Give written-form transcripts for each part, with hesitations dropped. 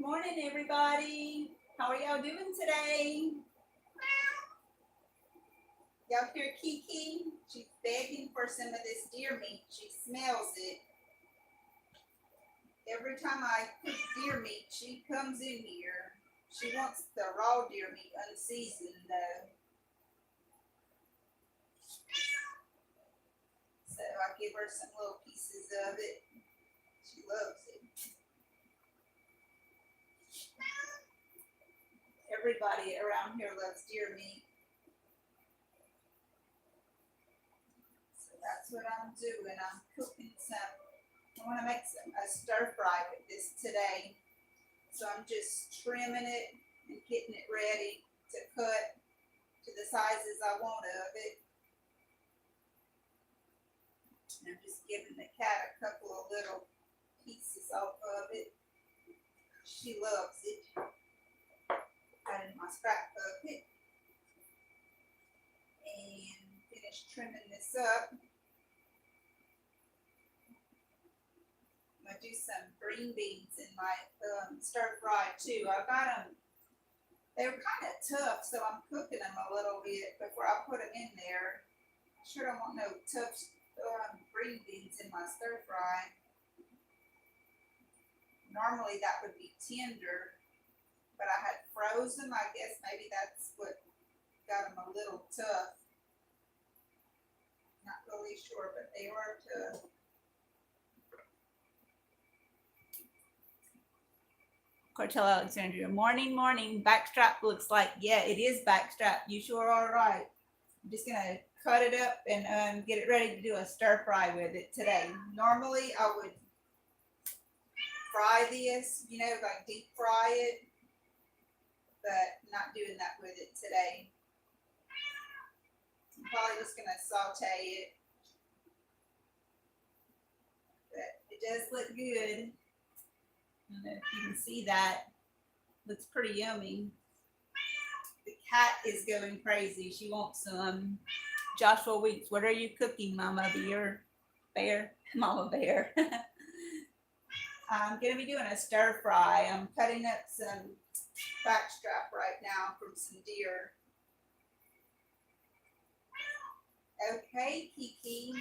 Good morning, everybody. How are y'all doing today? Y'all hear Kiki? She's begging for some of this deer meat. She smells it. Every time I cook deer meat, she comes in here. She wants the raw deer meat unseasoned, though. So I give her some little pieces of it. She loves it. Everybody around here loves deer meat. So that's what I'm doing. I'm cooking some. I want to make a stir fry with this today. So I'm just trimming it and getting it ready to cut to the sizes I want of it. And I'm just giving the cat a couple of little pieces off of it. She loves it. Got in my scrap bucket and finished trimming this up. I'm gonna do some green beans in my stir fry too. I got them. They were kind of tough, so I'm cooking them a little bit before I put them in there. I sure don't want no tough green beans in my stir fry. Normally that would be tender, but I had frozen. I guess maybe that's what got them a little tough. Not really sure, but they were tough. Cortell Alexandria, morning. Backstrap looks like, yeah, it is backstrap. You sure are right. I'm just gonna cut it up and get it ready to do a stir fry with it today. Normally I would fry this, like deep fry it, but not doing that with it today. I'm probably just gonna saute it, but it does look good. I don't know if you can see that. Looks pretty yummy. The cat is going crazy. She wants some. Joshua Weeks, what are you cooking, Mama Bear? Mama Bear. I'm going to be doing a stir fry. I'm cutting up some backstrap right now from some deer. Okay, Kiki.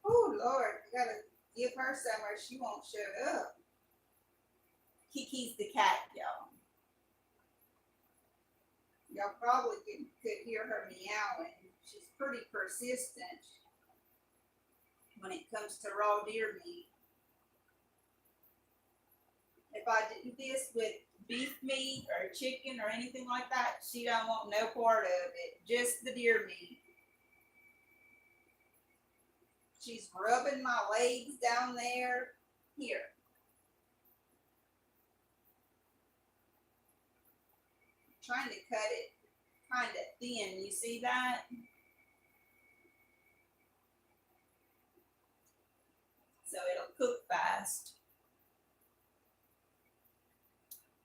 Oh, Lord, I got to give her some or she won't show up. Kiki's the cat, y'all. Y'all probably could hear her meowing. She's pretty persistent when it comes to raw deer meat. If I do this with beef meat or chicken or anything like that, she don't want no part of it. Just the deer meat. She's rubbing my legs down there. Here. Trying to cut it kind of thin. You see that? So it'll cook fast.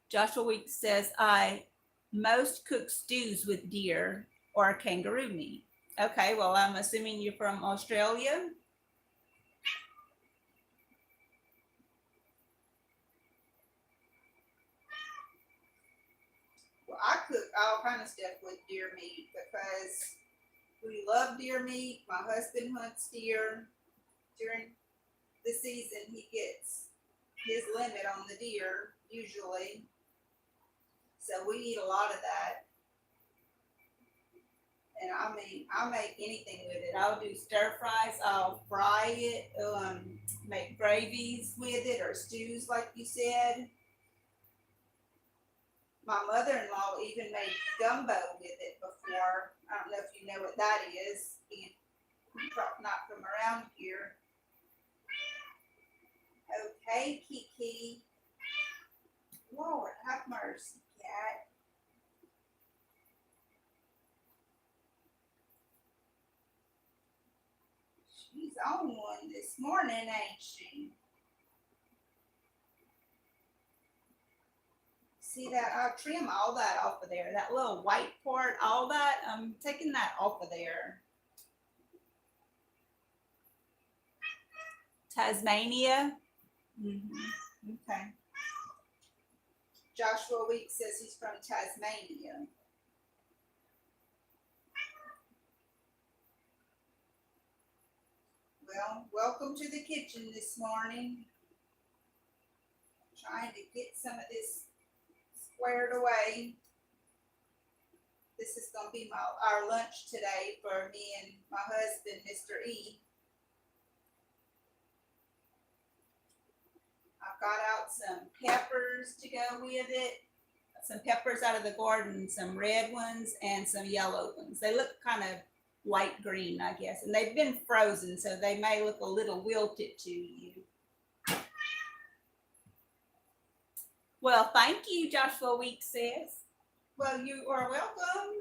Joshua Weeks says, I most cook stews with deer or kangaroo meat. Okay, well, I'm assuming you're from Australia. Well, I cook all kind of stuff with deer meat because we love deer meat. My husband hunts deer. During the season, he gets his limit on the deer, usually. So we eat a lot of that. And I mean, I'll make anything with it. I'll do stir fries. I'll fry it, make gravies with it or stews, like you said. My mother-in-law even made gumbo with it before. I don't know if you know what that is. Being not from around here. Okay, Kiki. Lord, have mercy, cat. She's on one this morning, ain't she? See that? I'll trim all that off of there. That little white part, all that, I'm taking that off of there. Tasmania. Okay. Joshua Weeks says he's from Tasmania. Well, welcome to the kitchen this morning. Trying to get some of this squared away. This is going to be our lunch today for me and my husband, Mr. E. I've got out some peppers to go with it. Some peppers out of the garden, some red ones and some yellow ones. They look kind of light green, I guess, and they've been frozen, so they may look a little wilted to you. Well, thank you, Joshua Weeks says. Well, you are welcome.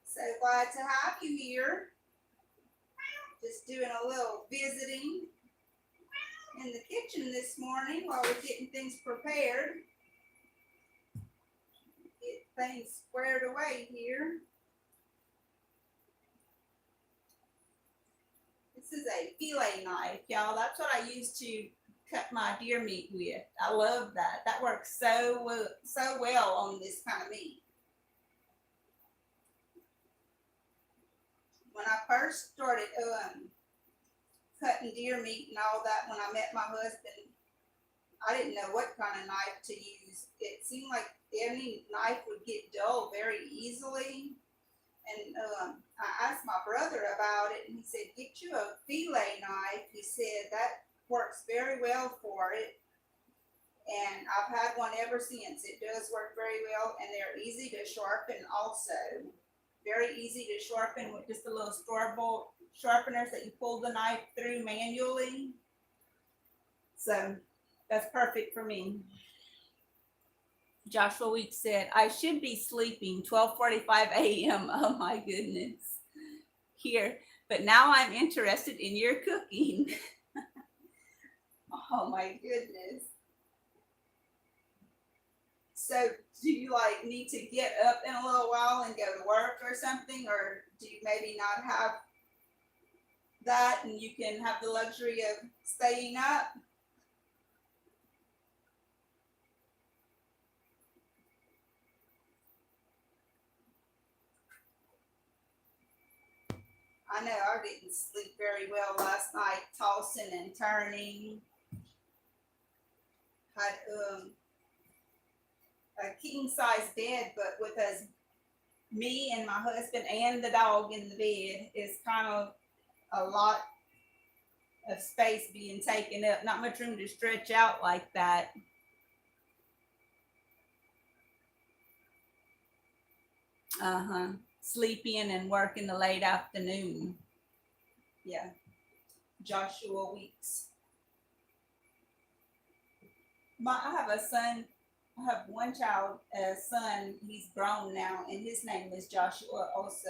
So glad to have you here. Just doing a little visiting in the kitchen this morning while we're getting things prepared. Get things squared away here. This is a fillet knife, y'all. That's what I use to cut my deer meat with. I love that. That works so well on this kind of meat. When I first started cutting deer meat and all that, when I met my husband, I didn't know what kind of knife to use. It seemed like any knife would get dull very easily. And I asked my brother about it, and he said, get you a fillet knife. He said that works very well for it. And I've had one ever since. It does work very well, and they're easy to sharpen also. Very easy to sharpen with just a little store-bought sharpeners that you pull the knife through manually. So that's perfect for me. Joshua Weeks said, I should be sleeping 12:45 a.m. Oh my goodness. Here, but now I'm interested in your cooking. Oh my goodness. So do you need to get up in a little while and go to work or something? Or do you maybe not have that and you can have the luxury of staying up? I know I didn't sleep very well last night, tossing and turning. Had a king size bed, but with us, me and my husband and the dog in the bed is kind of a lot of space being taken up. Not much room to stretch out like that. Sleep in and work in the late afternoon. Yeah. Joshua Weeks. I have a son. I have one child, a son. He's grown now, and his name is Joshua also.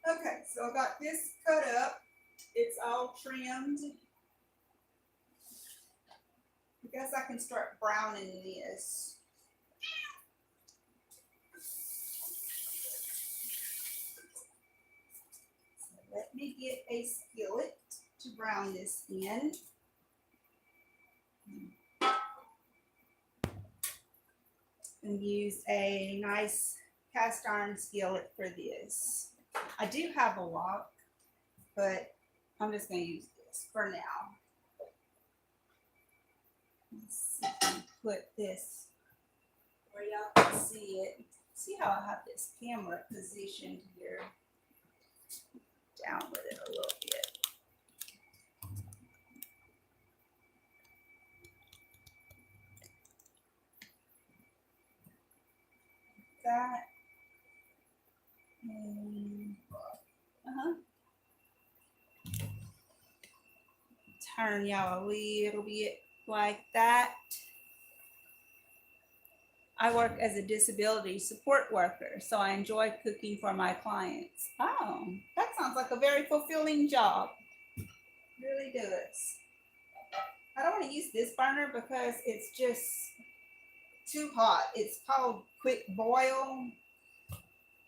Okay, so I got this cut up. It's all trimmed. I guess I can start browning this. So let me get a skillet to brown this in. And use a nice cast iron skillet for this. I do have a wok, but I'm just going to use this for now. Let's see if I can put this where y'all can see it. See how I have this camera positioned here. Down with it a little bit. That. And, turn y'all a little bit like that. I work as a disability support worker, so I enjoy cooking for my clients. Oh, that sounds like a very fulfilling job. It really does. I don't want to use this burner because it's just too hot. It's called quick boil.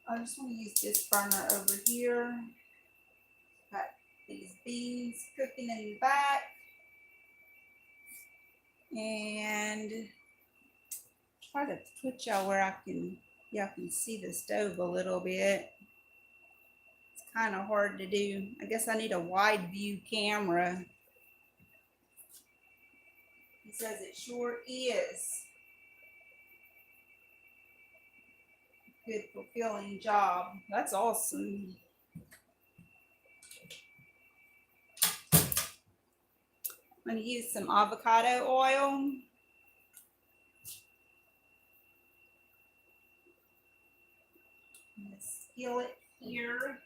I just want to use this burner over here. Got these beans cooking in the back. And try to put y'all where y'all can see the stove a little bit. It's kind of hard to do. I guess I need a wide view camera. He says it sure is. Good, fulfilling job. That's awesome. I'm going to use some avocado oil. The skillet here.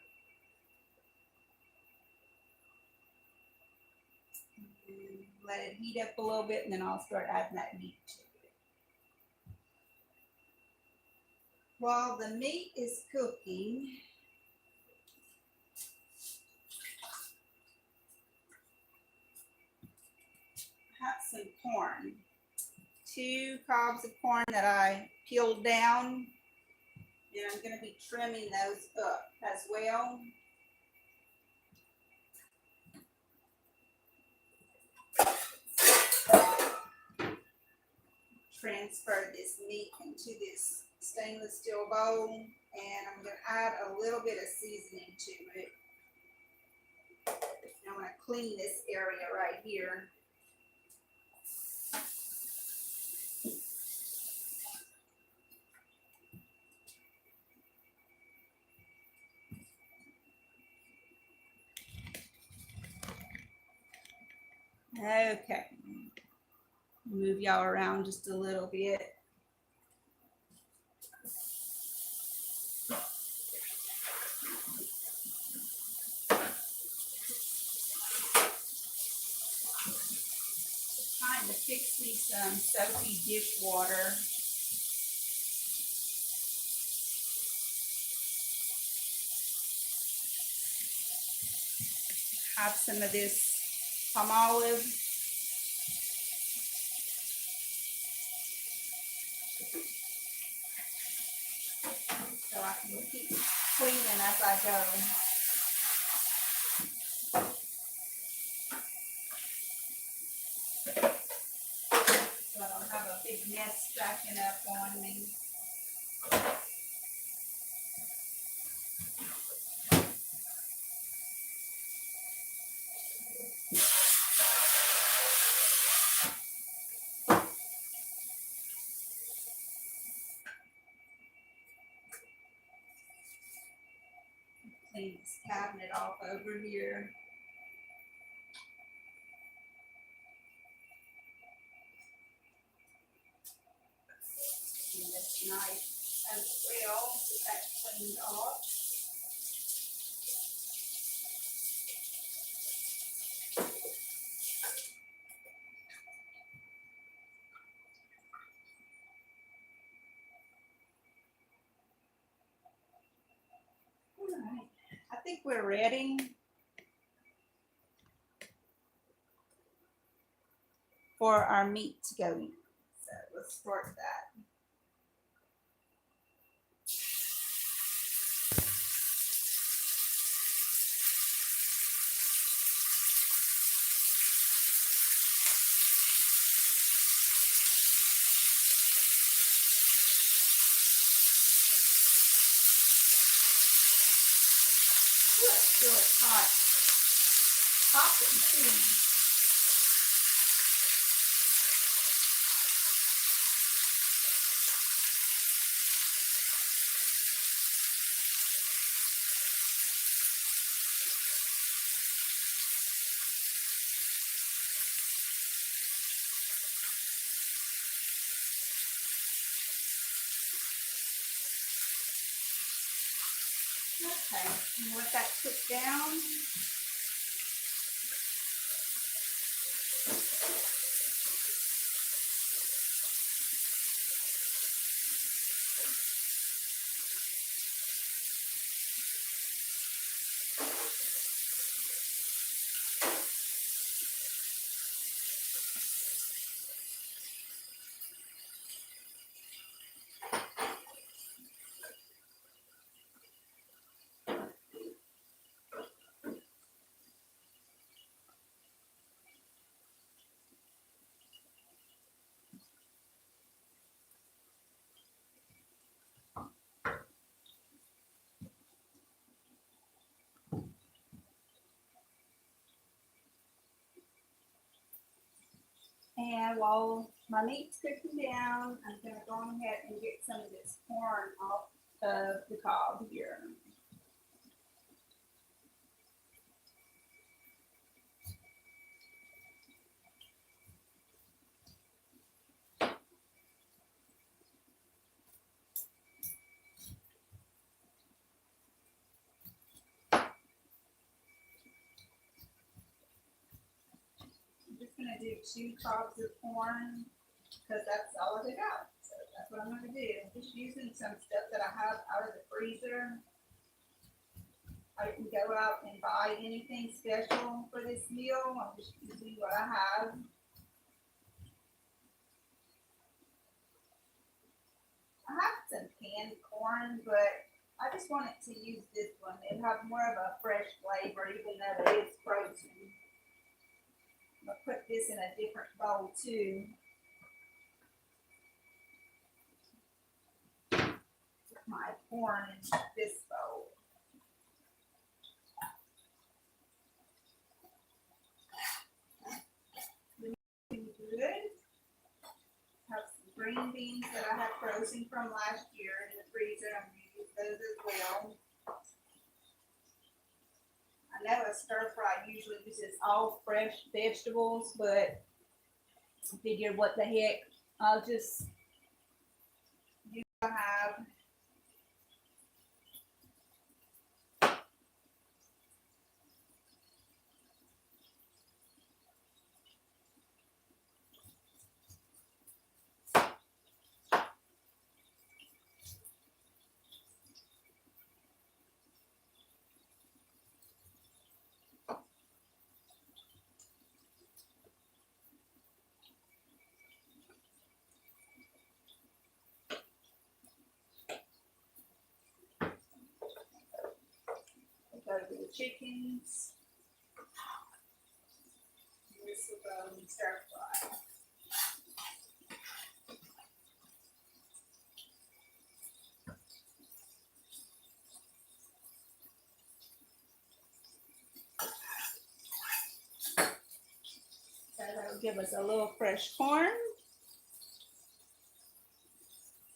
And let it heat up a little bit, and then I'll start adding that meat to it. While the meat is cooking, I have some corn. 2 cobs of corn that I peeled down, and I'm going to be trimming those up as well. Transfer this meat into this stainless steel bowl, and I'm going to add a little bit of seasoning to it. I'm going to clean this area right here. Okay, move y'all around just a little bit. Trying to fix me some soapy dishwater. Have some of this palm olive. So I can keep cleaning as I go. So I don't have a big mess stacking up on me. Clean this cabinet off over here. And this knife as well, get that cleaned off. All right, I think we're ready. For our meat to go in. So let's start that. Ooh, I feel it's hot. Popping too. Okay, and let that cook down. And while my meat's cooking down, I'm gonna go ahead and get some of this corn off of the cob here. I'm just gonna do 2 cobs of corn because that's all I got. So that's what I'm gonna do. I'm just using some stuff that I have out of the freezer. I didn't go out and buy anything special for this meal. I'm just using what I have. I have some canned corn, but I just wanted to use this one. It'll have more of a fresh flavor, even though it is frozen. I'm gonna put this in a different bowl too. Put my corn in this bowl. Good. Have some green beans that I had frozen from last year in the freezer. I'm gonna use those as well. I know a stir fry usually uses all fresh vegetables, but I figured what the heck, I'll just use what I have. Go to the chickens. This will go in stir fry. So that'll give us a little fresh corn.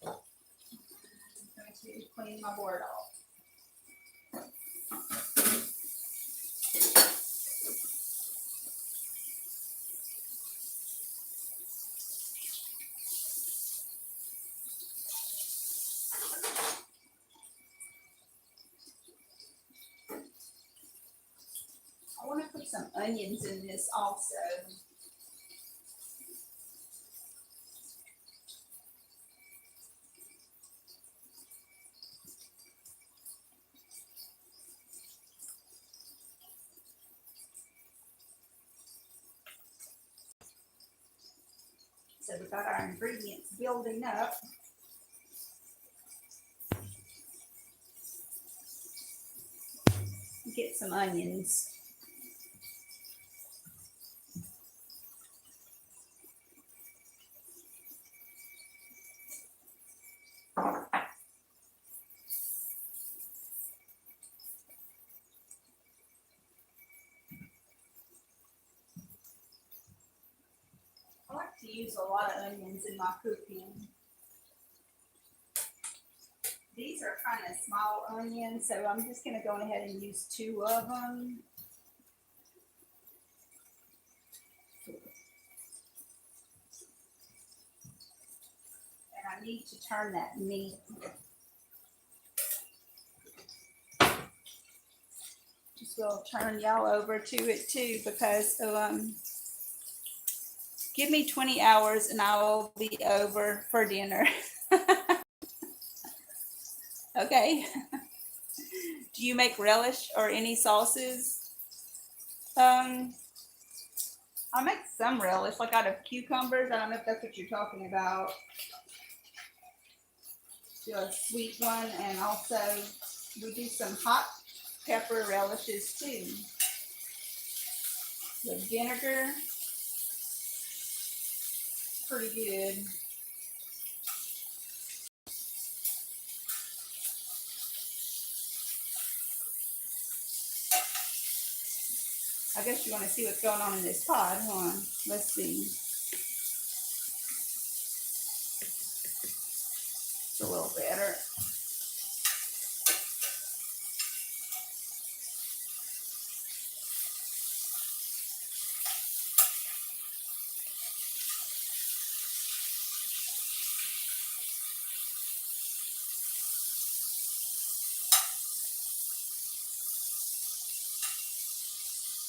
I'm going to clean my board off. I want to put some onions in this also. So we've got our ingredients building up. Get some onions. I like to use a lot of onions in my cooking. These are kind of small onions, so I'm just going to go ahead and use 2 of them. And I need to turn that meat. Just will turn y'all over to it too, because give me 20 hours and I will be over for dinner. Okay. Do you make relish or any sauces? I make some relish, like out of cucumbers. I don't know if that's what you're talking about. Do a sweet one, and also we do some hot pepper relishes too. With vinegar, pretty good. I guess you want to see what's going on in this pot. Hold on. Let's see. a little better.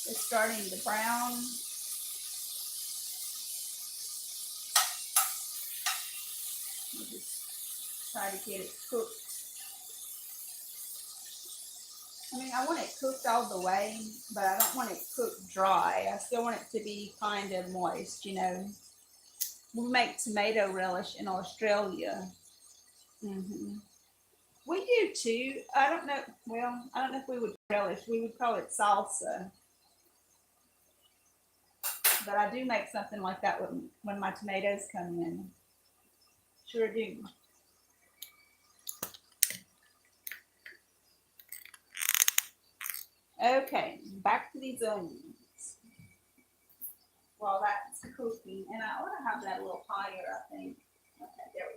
It's starting to brown. I'll just try to get it cooked. I mean, I want it cooked all the way, but I don't want it cooked dry. I still want it to be kind of moist, you know. We make tomato relish in Australia. We do too. I don't know. Well, I don't know if we would relish. We would call it salsa. But I do make something like that when my tomatoes come in. Sure do. Okay, back to these onions. While that's cooking, and I ought to have that a little higher, I think. Okay, there we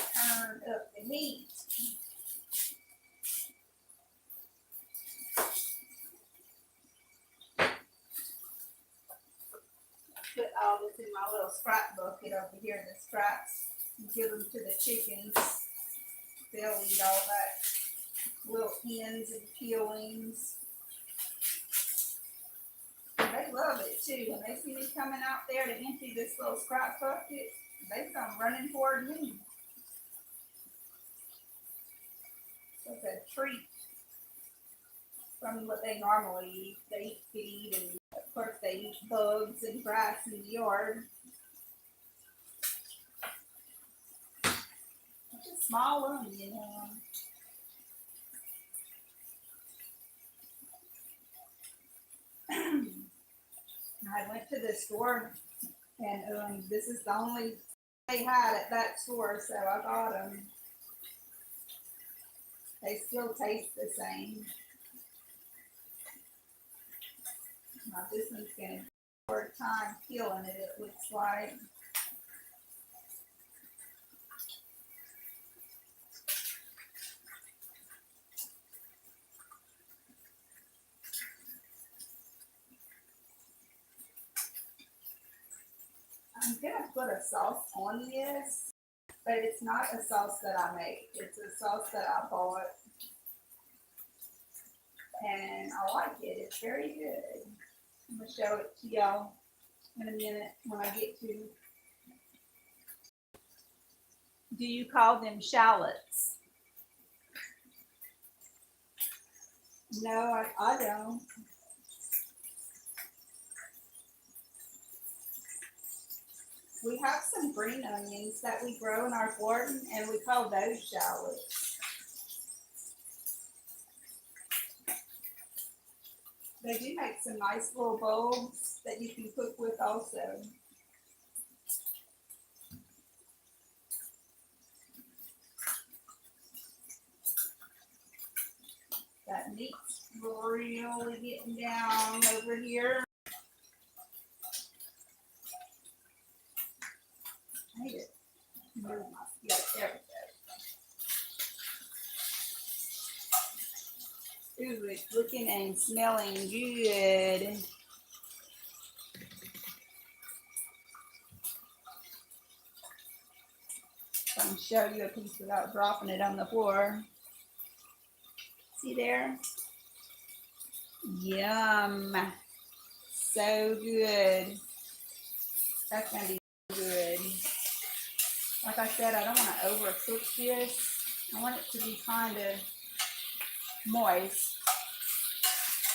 go. Turn up the heat. Put all this in my little scrap bucket over here, the scraps, and give them to the chickens. They'll eat all that, little ends and peelings. They love it too. When they see me coming out there to empty this little scrap bucket, they come running toward me. It's a treat from what they normally eat. They feed, and of course they eat bugs and grass in the yard. It's a small onion. I went to the store, and this is the only they had at that store, so I got them. They still taste the same. Now this one's going to be a hard time peeling it, it looks like. I'm going to put a sauce on this, but it's not a sauce that I make. It's a sauce that I bought, and I like it. It's very good. I'm going to show it to y'all in a minute when I get to. Do you call them shallots? No, I don't. We have some green onions that we grow in our garden, and we call those shallots. They do make some nice little bulbs that you can cook with also. That meat's really getting down over here. I need to move my skillet. There we go. Ooh, it's looking and smelling good. I can show you a piece without dropping it on the floor. See there? Yum. So good. That's going to be good. Like I said, I don't want to overcook this. I want it to be kind of moist.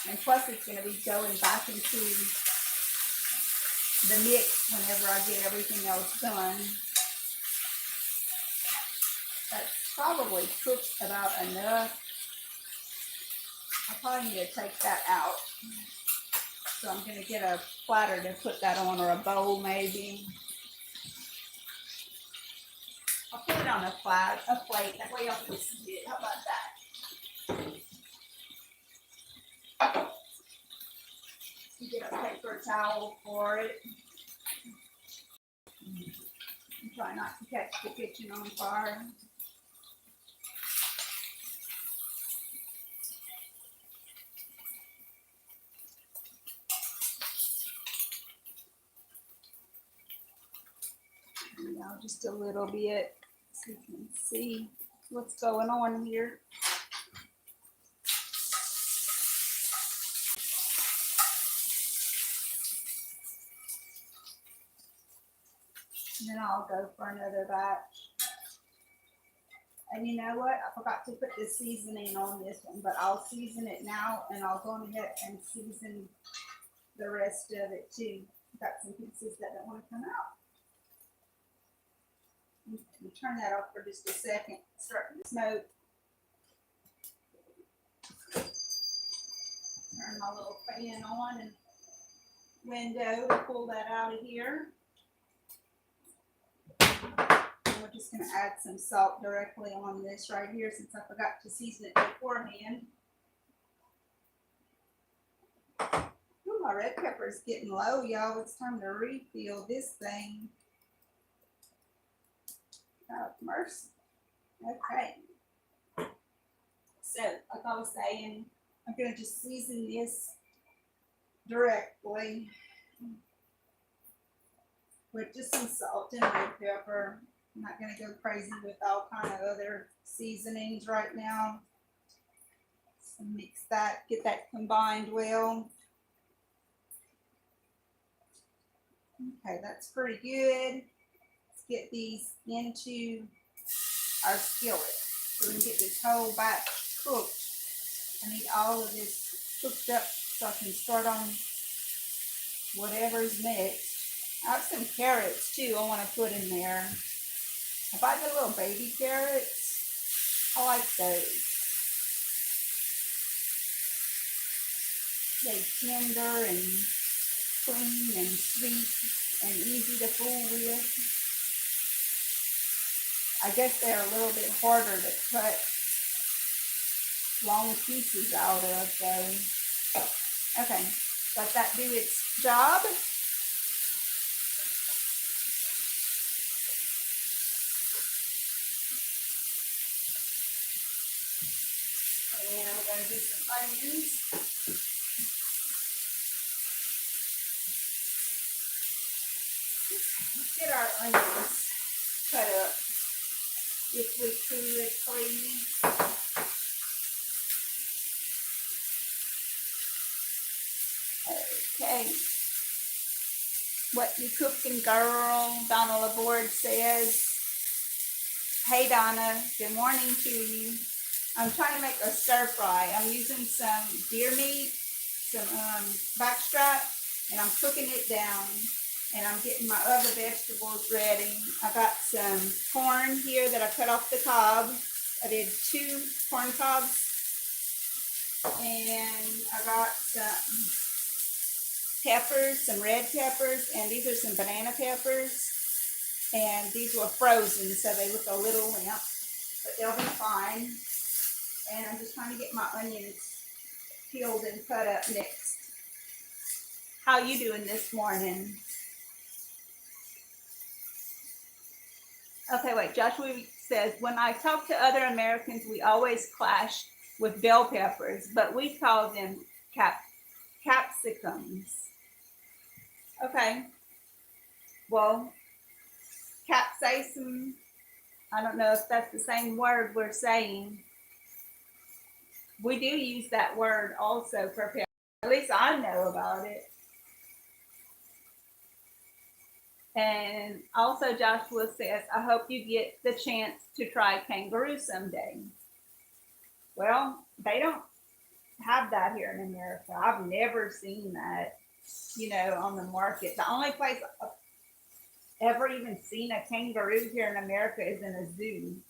And plus it's going to be going back into the mix whenever I get everything else done. That's probably cooked about enough. I probably need to take that out. So I'm going to get a platter to put that on, or a bowl maybe. I'll put it on a plate. That way y'all can see it. How about that? You get a paper towel for it. And try not to catch the kitchen on fire. Now just a little bit so you can see what's going on here. And then I'll go for another batch. And you know what? I forgot to put the seasoning on this one, but I'll season it now and I'll go ahead and season the rest of it too. Got some pieces that don't want to come out. Turn that off for just a second. It's starting to smoke. Turn my little fan on and window to pull that out of here. And we're just going to add some salt directly on this right here since I forgot to season it beforehand. Ooh, my red pepper is getting low, y'all. It's time to refill this thing. Oh, mercy. Okay. So, like I was saying, I'm going to just season this directly with just some salt and red pepper. I'm not going to go crazy with all kind of other seasonings right now. So mix that, get that combined well. Okay, that's pretty good. Let's get these into our skillet so we can get this whole batch cooked. I need all of this cooked up so I can start on whatever's next. I have some carrots too I want to put in there. I buy the little baby carrots. I like those. They're tender and clean and sweet and easy to fool with. I guess they're a little bit harder to cut long pieces out of though. Okay, let that do its job. And we're going to do some onions. Let's get our onions cut up if we could, please. Okay. What you cooking, girl? Donna Laborde says. Hey, Donna. Good morning to you. I'm trying to make a stir fry. I'm using some deer meat, some backstrap, and I'm cooking it down. And I'm getting my other vegetables ready. I got some corn here that I cut off the cob. I did 2 corn cobs. And I got some peppers, some red peppers, and these are some banana peppers. And these were frozen, so they look a little limp, but they'll be fine. And I'm just trying to get my onions peeled and cut up next. How you doing this morning? Okay, wait, Joshua says, when I talk to other Americans, we always clash with bell peppers, but we call them capsicums. Okay, well, capsaicin, I don't know if that's the same word we're saying. We do use that word also for pepper. At least I know about it. And also Joshua says, I hope you get the chance to try kangaroo someday. Well, they don't have that here in America. I've never seen that, you know, on the market. The only place I've ever even seen a kangaroo here in America is in a zoo.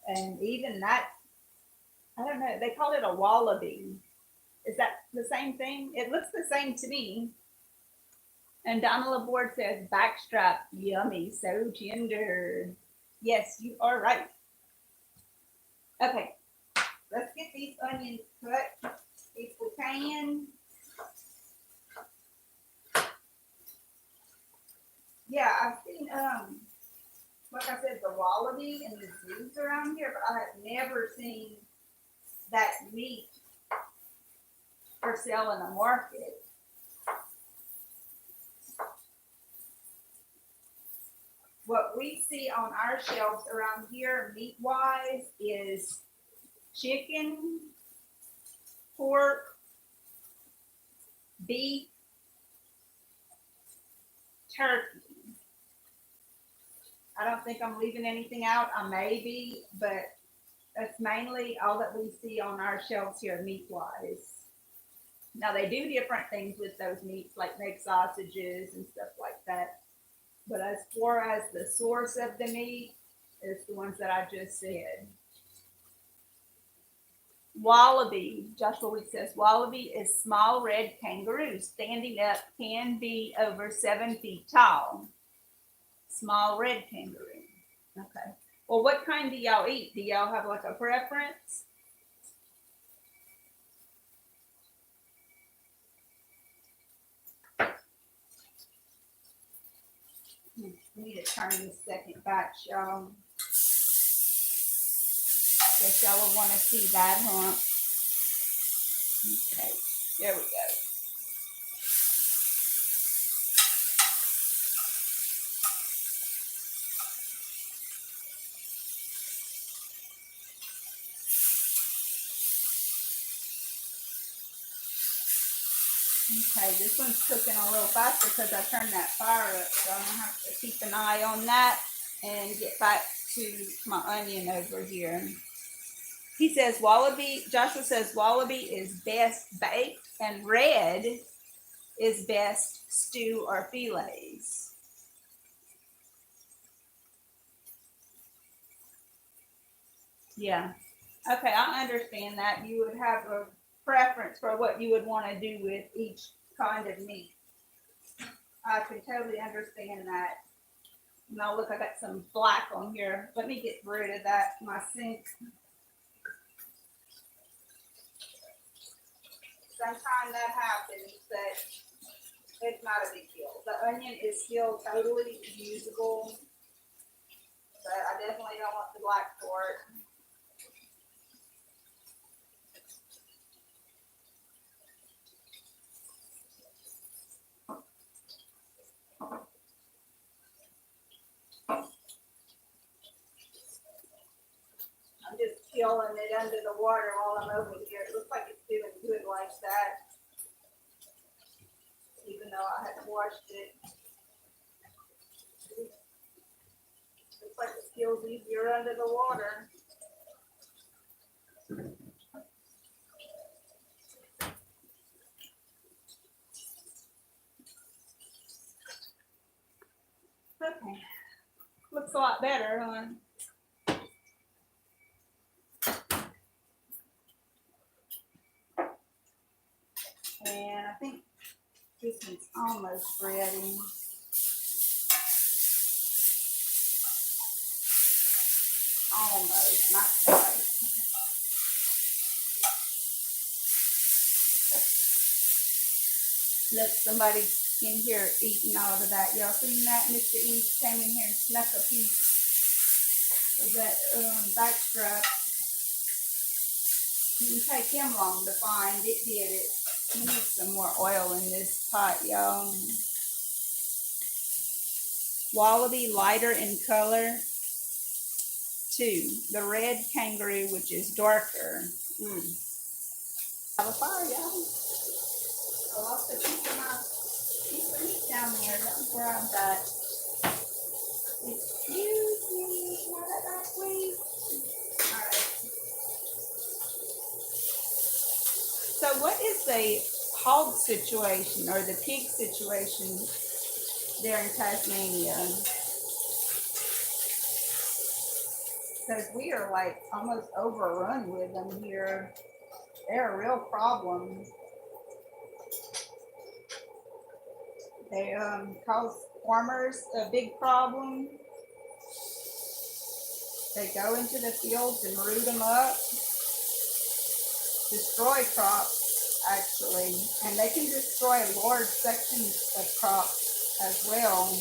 And even that, I don't know, they call it a wallaby. Is that the same thing? It looks the same to me. And Donna Laborde says, backstrap, yummy, so tender. Yes, you are right. Okay, let's get these onions cut if we can. Yeah, I've seen like I said, the wallaby and the zoos around here, but I have never seen that meat for sale in the market. What we see on our shelves around here, meat-wise, is chicken, pork, beef, turkey. I don't think I'm leaving anything out. I may be, but that's mainly all that we see on our shelves here, meat-wise. Now, they do different things with those meats, like make sausages and stuff like that. But as far as the source of the meat, it's the ones that I just said. Wallaby, Joshua Week says, wallaby is small red kangaroo. Standing up can be over 7 feet tall. Small red kangaroo. Okay. Well, what kind do y'all eat? Do y'all have like a preference? I need to turn this second batch, y'all. Guess y'all will want to see that, huh? Okay, there we go. Okay, this one's cooking a little faster because I turned that fire up, so I'm gonna have to keep an eye on that and get back to my onion over here. He says wallaby, Joshua says wallaby is best baked and red is best stew or fillets. Yeah. Okay, I understand that. You would have a preference for what you would want to do with each kind of meat. I can totally understand that. Now look, I got some black on here. Let me get rid of that, my sink. Sometimes that happens, but it's not a big deal. The onion is still totally usable, but I definitely don't want the black for it. I'm just peeling it under the water while I'm over here. It looks like it's doing good like that, even though I haven't washed it. Looks like it feels easier under the water. Okay, looks a lot better, huh? And I think this one's almost ready. Almost, not quite. Look, somebody in here eating all of that. Y'all seen that? Mr. E came in here and snuck a piece of that backstrap. Didn't take him long to find. It did it. We need some more oil in this pot, y'all. Wallaby, lighter in color. 2. The red kangaroo, which is darker. Have a fire, y'all. I lost a piece of meat down there. That was where I'm at. Excuse me. Can I have that, please? All right. So what is the hog situation or the pig situation there in Tasmania? Because we are like almost overrun with them here. They're a real problem. They cause farmers a big problem. They go into the fields and root them up, destroy crops actually, and they can destroy large sections of crops as well.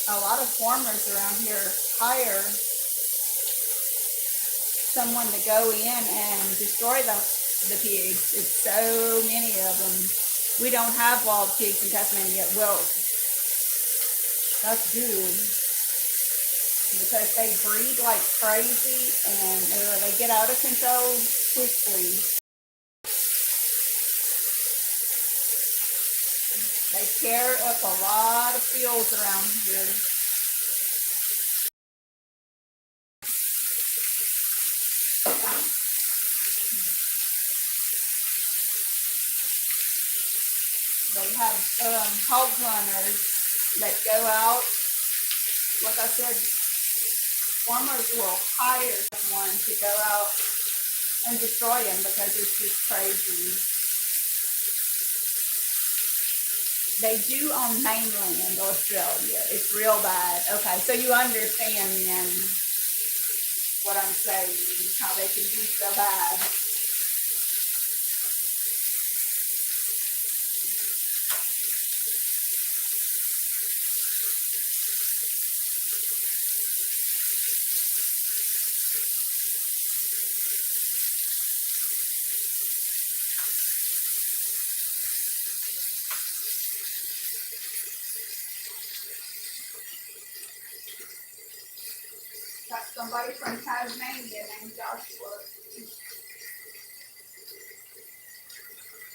a lot of farmers around here hire someone to go in and destroy the pigs. It's so many of them. We don't have wild pigs in Tasmania. Well, that's good because they breed like crazy and they get out of control quickly. They tear up a lot of fields around here. They have hog runners that go out. Like I said, farmers will hire someone to go out and destroy them because it's just crazy. They do on mainland Australia. It's real bad. Okay, so you understand then what I'm saying, how they can be so bad. Got somebody from Tasmania named Joshua.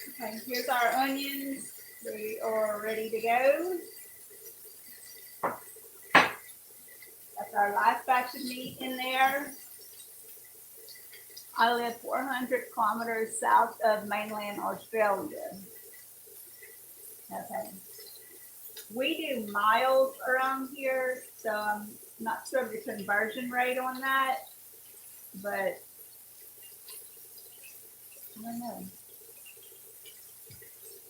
Okay, here's our onions. They are ready to go. That's our last batch of meat in there. I live 400 kilometers south of mainland Australia. Okay. We do miles around here, so I'm not sure of the conversion rate on that, but I don't know.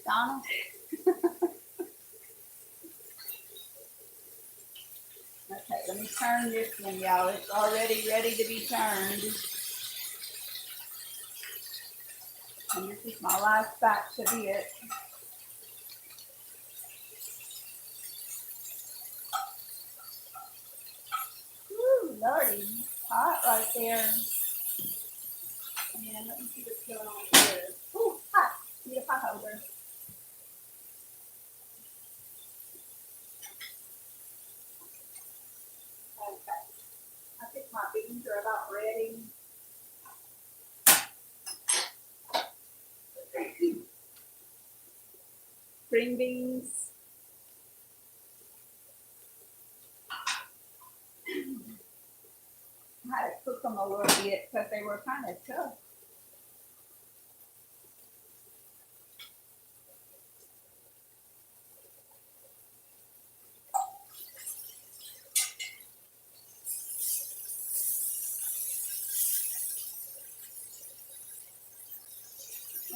Donald? Okay, let me turn this one, y'all. It's already ready to be turned. And this is my last batch of it. Woo, Lordy, it's hot right there. And let me see what's going on here. Ooh, hot. Need a pot holder. Okay. I think my beans are about ready. Green beans. I had to cook them a little bit because they were kind of tough.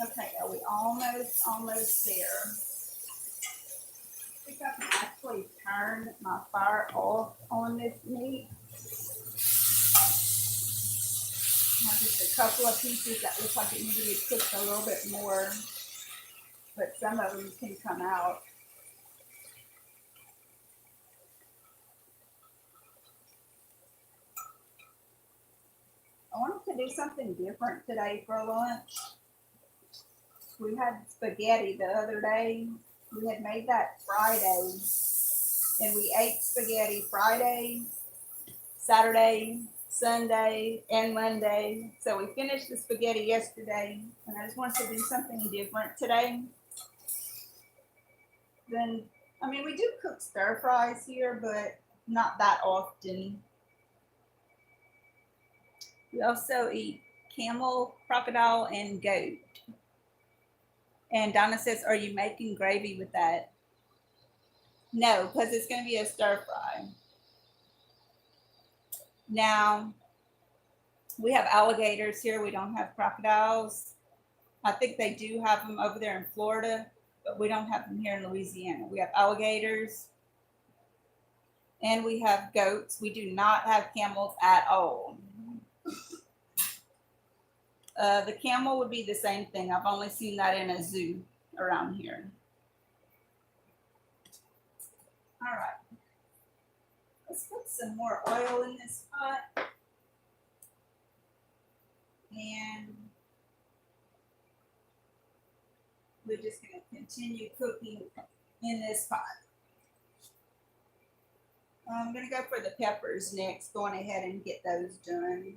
Okay, are we almost there? I think I can actually turn my fire off on this meat. I have just a couple of pieces that look like it needs to be cooked a little bit more, but some of them can come out. I wanted to do something different today for lunch. We had spaghetti the other day. We had made that Friday, and we ate spaghetti Friday, Saturday, Sunday, and Monday. So we finished the spaghetti yesterday, and I just wanted to do something different today. Then, I mean, we do cook stir fries here, but not that often. We also eat camel, crocodile, and goat. And Donna says, are you making gravy with that? No, because it's going to be a stir fry. Now, we have alligators here. We don't have crocodiles. I think they do have them over there in Florida, but we don't have them here in Louisiana. We have alligators and we have goats. We do not have camels at all. The camel would be the same thing. I've only seen that in a zoo around here. All right. some more oil in this pot. And we're just going to continue cooking in this pot. I'm going to go for the peppers next, going ahead and get those done.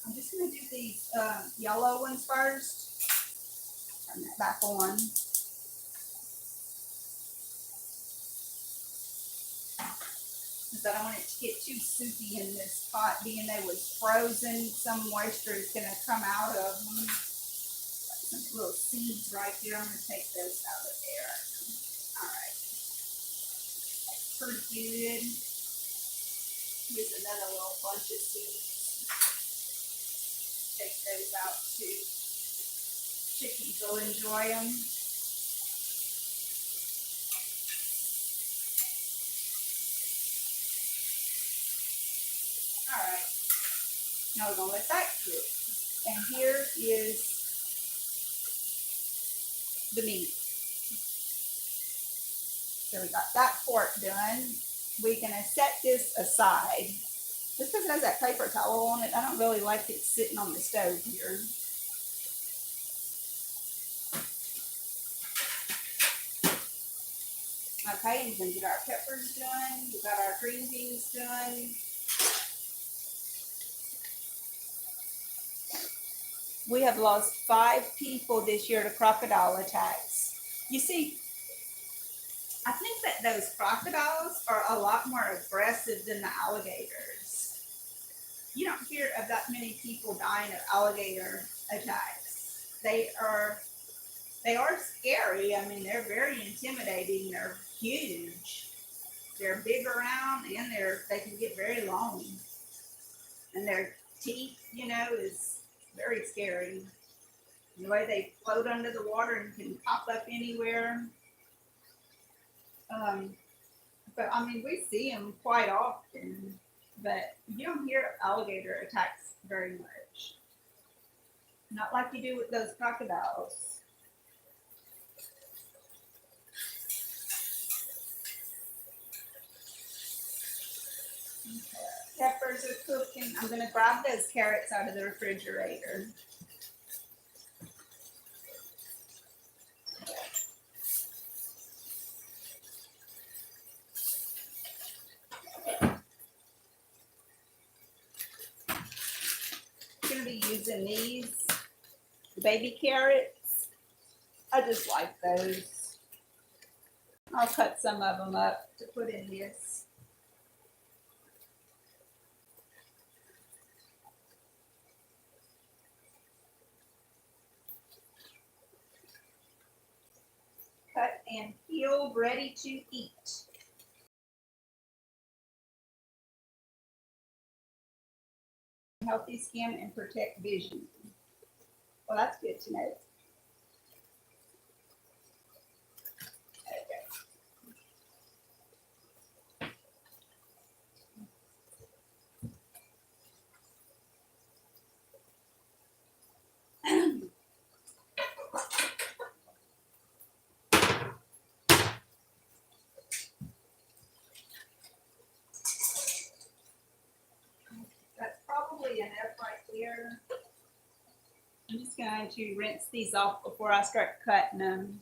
I'm just going to do these yellow ones first. Turn that back on. Because I don't want it to get too soupy in this pot, being they was frozen. Some moisture is going to come out of them. Some little seeds right there. I'm going to take those out of there. All right. That's pretty good. Here's another little bunch of seeds. Take those out too. Chickens will enjoy them. All right. Now we're going to let that cook. And here is the meat. So we got that pork done. We're going to set this aside. Just because it has that paper towel on it, I don't really like it sitting on the stove here. Okay, and we're going to get our peppers done. We got our green beans done. We have lost 5 people this year to crocodile attacks. You see, I think that those crocodiles are a lot more aggressive than the alligators. You don't hear of that many people dying of alligator attacks. They are scary. I mean, they're very intimidating. They're huge. They're big around, and they can get very long. And their teeth, you know, is very scary. The way they float under the water and can pop up anywhere. But I mean, we see them quite often, but you don't hear of alligator attacks very much. Not like you do with those crocodiles. Okay, peppers are cooking. I'm going to grab those carrots out of the refrigerator. I'm going to be using these baby carrots. I just like those. I'll cut some of them up to put in this. Cut and peeled, ready to eat. Healthy skin and protect vision. Well, that's good to know. That's probably enough right there. I'm just going to rinse these off before I start cutting them.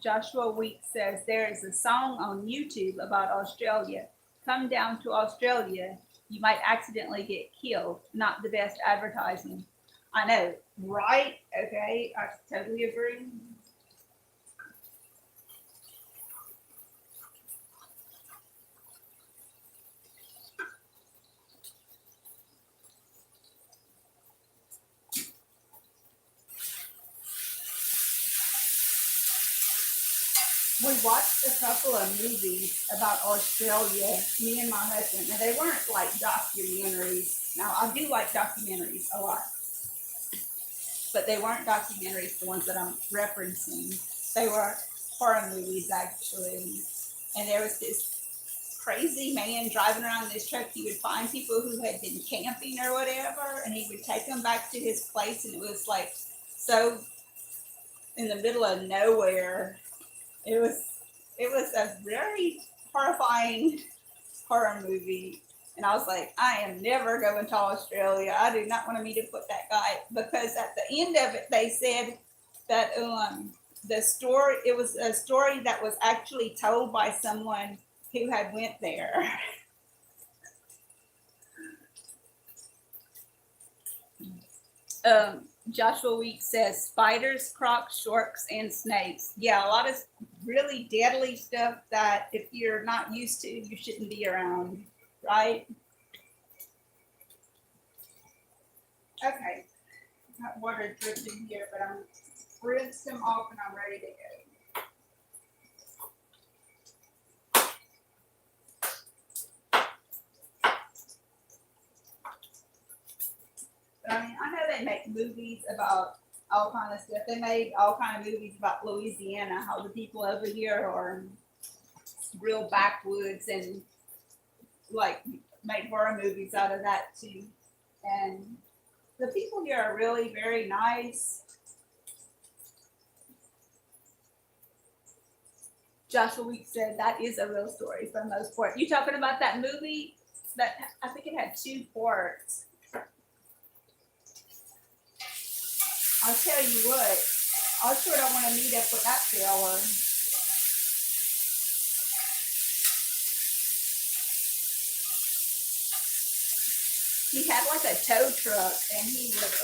Joshua Week says there is a song on YouTube about Australia. Come down to Australia, you might accidentally get killed. Not the best advertising. I know, right? Okay, I totally agree. We watched a couple of movies about Australia, me and my husband, and they weren't like documentaries. Now, I do like documentaries a lot, but they weren't documentaries, the ones that I'm referencing. They were horror movies, actually. And there was this crazy man driving around in this truck. He would find people who had been camping or whatever, and he would take them back to his place, and it was like so in the middle of nowhere. It was a very horrifying horror movie. And I was like, I am never going to Australia. I do not want to meet up with that guy, because at the end of it, they said that the story, it was a story that was actually told by someone who had went there. Joshua Weeks says spiders, crocs, sharks, and snakes. Yeah, a lot of really deadly stuff that if you're not used to, you shouldn't be around, right? Okay, got water dripping here, but I'm rinsed them off and I'm ready to go. But I mean, I know they make movies about all kind of stuff. They made all kind of movies about Louisiana, how the people over here are real backwoods, and like make horror movies out of that too. And the people here are really very nice. Joshua Weeks said that is a real story for the most part. You talking about that movie that I think it had 2 parts. I'll tell you what, I sure don't want to meet up with that fella. He had like a tow truck, and he would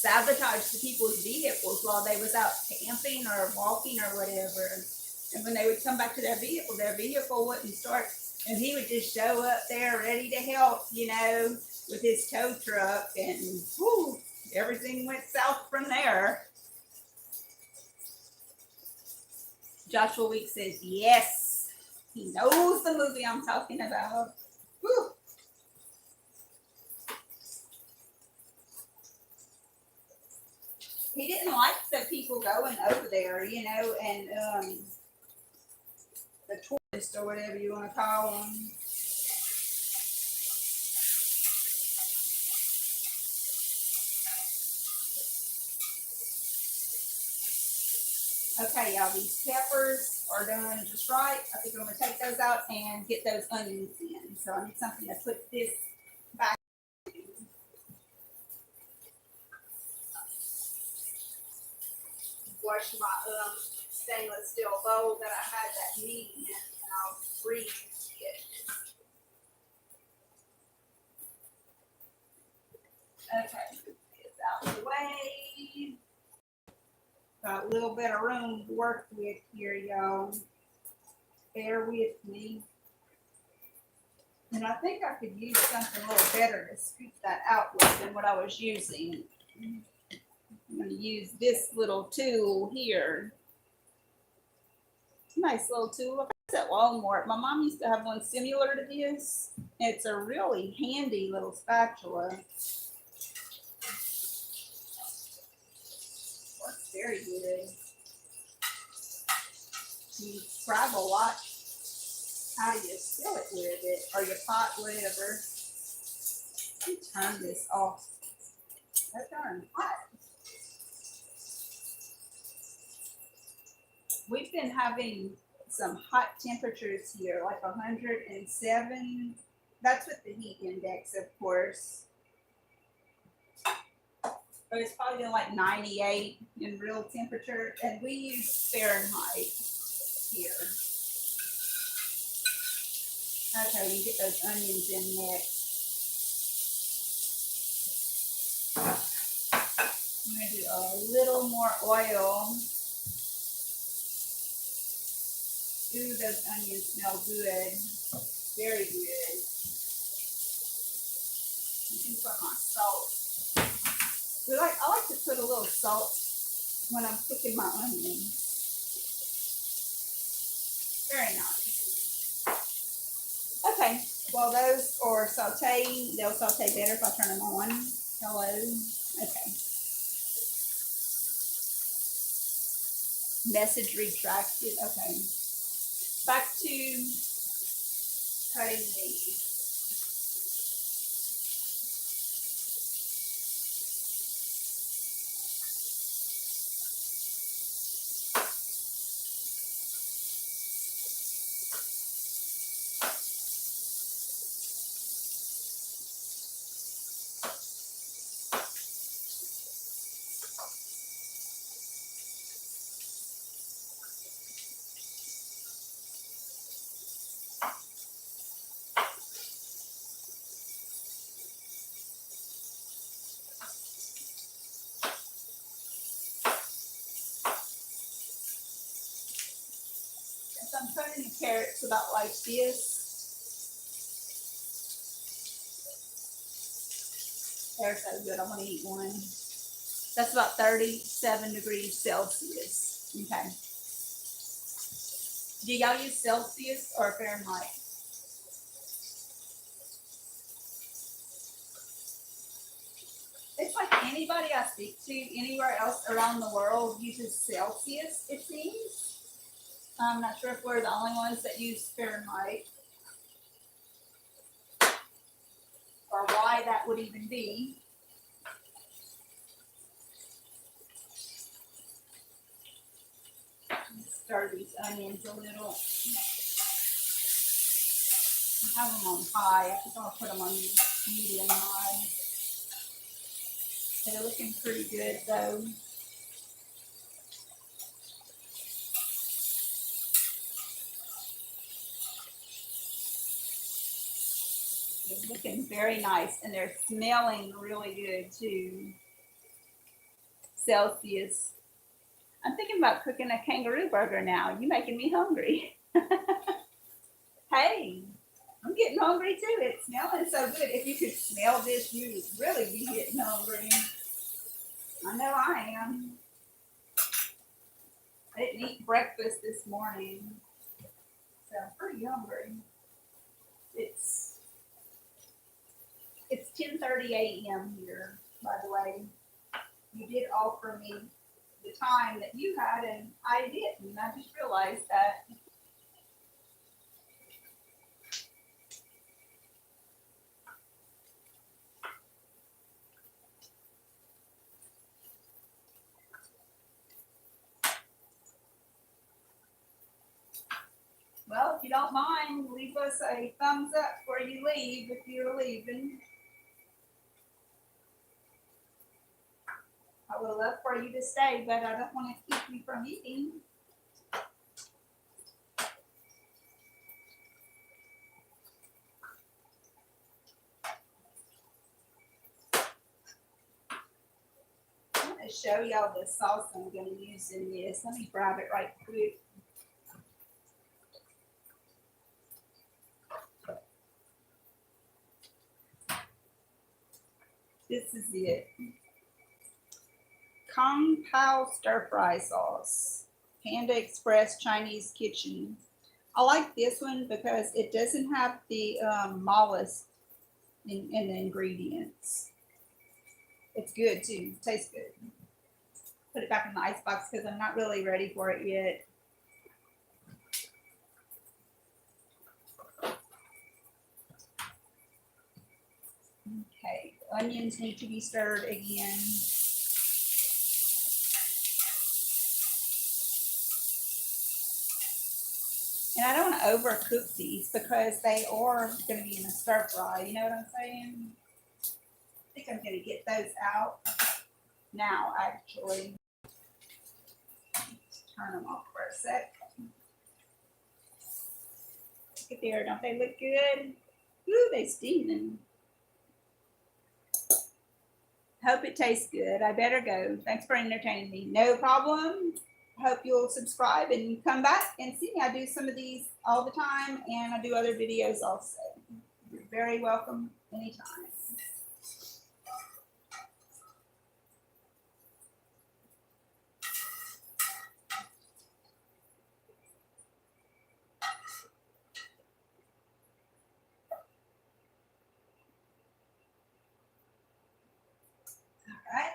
sabotage the people's vehicles while they was out camping or walking or whatever. And when they would come back to their vehicle wouldn't start, and he would just show up there ready to help, with his tow truck, and whew, everything went south from there. Joshua Weeks says, yes, he knows the movie I'm talking about. Whew. He didn't like the people going over there, and the tourists or whatever you want to call them. Okay, y'all, these peppers are done just right. I think I'm going to take those out and get those onions in. So I need something to put this back in. Wash my stainless steel bowl that I had that meat in, and I'll reuse it. Okay, get this out of the way. Got a little bit of room to work with here, y'all. Bear with me. And I think I could use something a little better to scoop that out with than what I was using. I'm going to use this little tool here. Nice little tool. It's at Walmart. My mom used to have one similar to this. It's a really handy little spatula. Works very good. You grab a lot. How do you fill it with it, or your pot, whatever. Let me turn this off. That's darn hot. We've been having some hot temperatures here, like 107. That's with the heat index, of course. But it's probably been like 98 in real temperature, and we use Fahrenheit here. Okay, we get those onions in next. I'm going to do a little more oil. Ooh, those onions smell good. Very good. You can put my salt. I like to put a little salt when I'm cooking my onions. Very nice. Okay, while those are sauteing, they'll saute better if I turn them on. Hello. Okay. Message retracted. Okay. Back to cutting these. So I'm cutting the carrots about like this. They're so good. I want to eat one. That's about 37 degrees Celsius. Okay. Do y'all use Celsius or Fahrenheit? It's like anybody I speak to anywhere else around the world uses Celsius, it seems. I'm not sure if we're the only ones that use Fahrenheit or why that would even be. Stir these onions a little. I have them on high. I think I'll put them on medium high. They're looking pretty good though. They're looking very nice and they're smelling really good too. Celsius. I'm thinking about cooking a kangaroo burger now. You're making me hungry. Hey, I'm getting hungry too. It's smelling so good. If you could smell this, you would really be getting hungry. I know I am. I didn't eat breakfast this morning, so I'm pretty hungry. It's 10:30 a.m. here, by the way. You did offer me the time that you had, and I didn't. I just realized that. Well, if you don't mind, leave us a thumbs up before you leave if you're leaving. I would love for you to stay, but I don't want to keep you from eating. I'm going to show y'all the sauce I'm going to use in this. Let me grab it right quick. This is it. Kung Pao stir fry sauce. Panda Express Chinese Kitchen. I like this one because it doesn't have the mollusk in the ingredients. It's good too. Tastes good. Put it back in the ice box because I'm not really ready for it yet. Okay, onions need to be stirred again. And I don't want to overcook these because they are going to be in a stir fry. You know what I'm saying? I think I'm going to get those out now, actually. Just turn them off for a sec. Look at there. Don't they look good? Ooh, they steaming. Hope it tastes good. I better go. Thanks for entertaining me. No problem. Hope you'll subscribe and come back and see me. I do some of these all the time and I do other videos also. You're very welcome anytime. All right.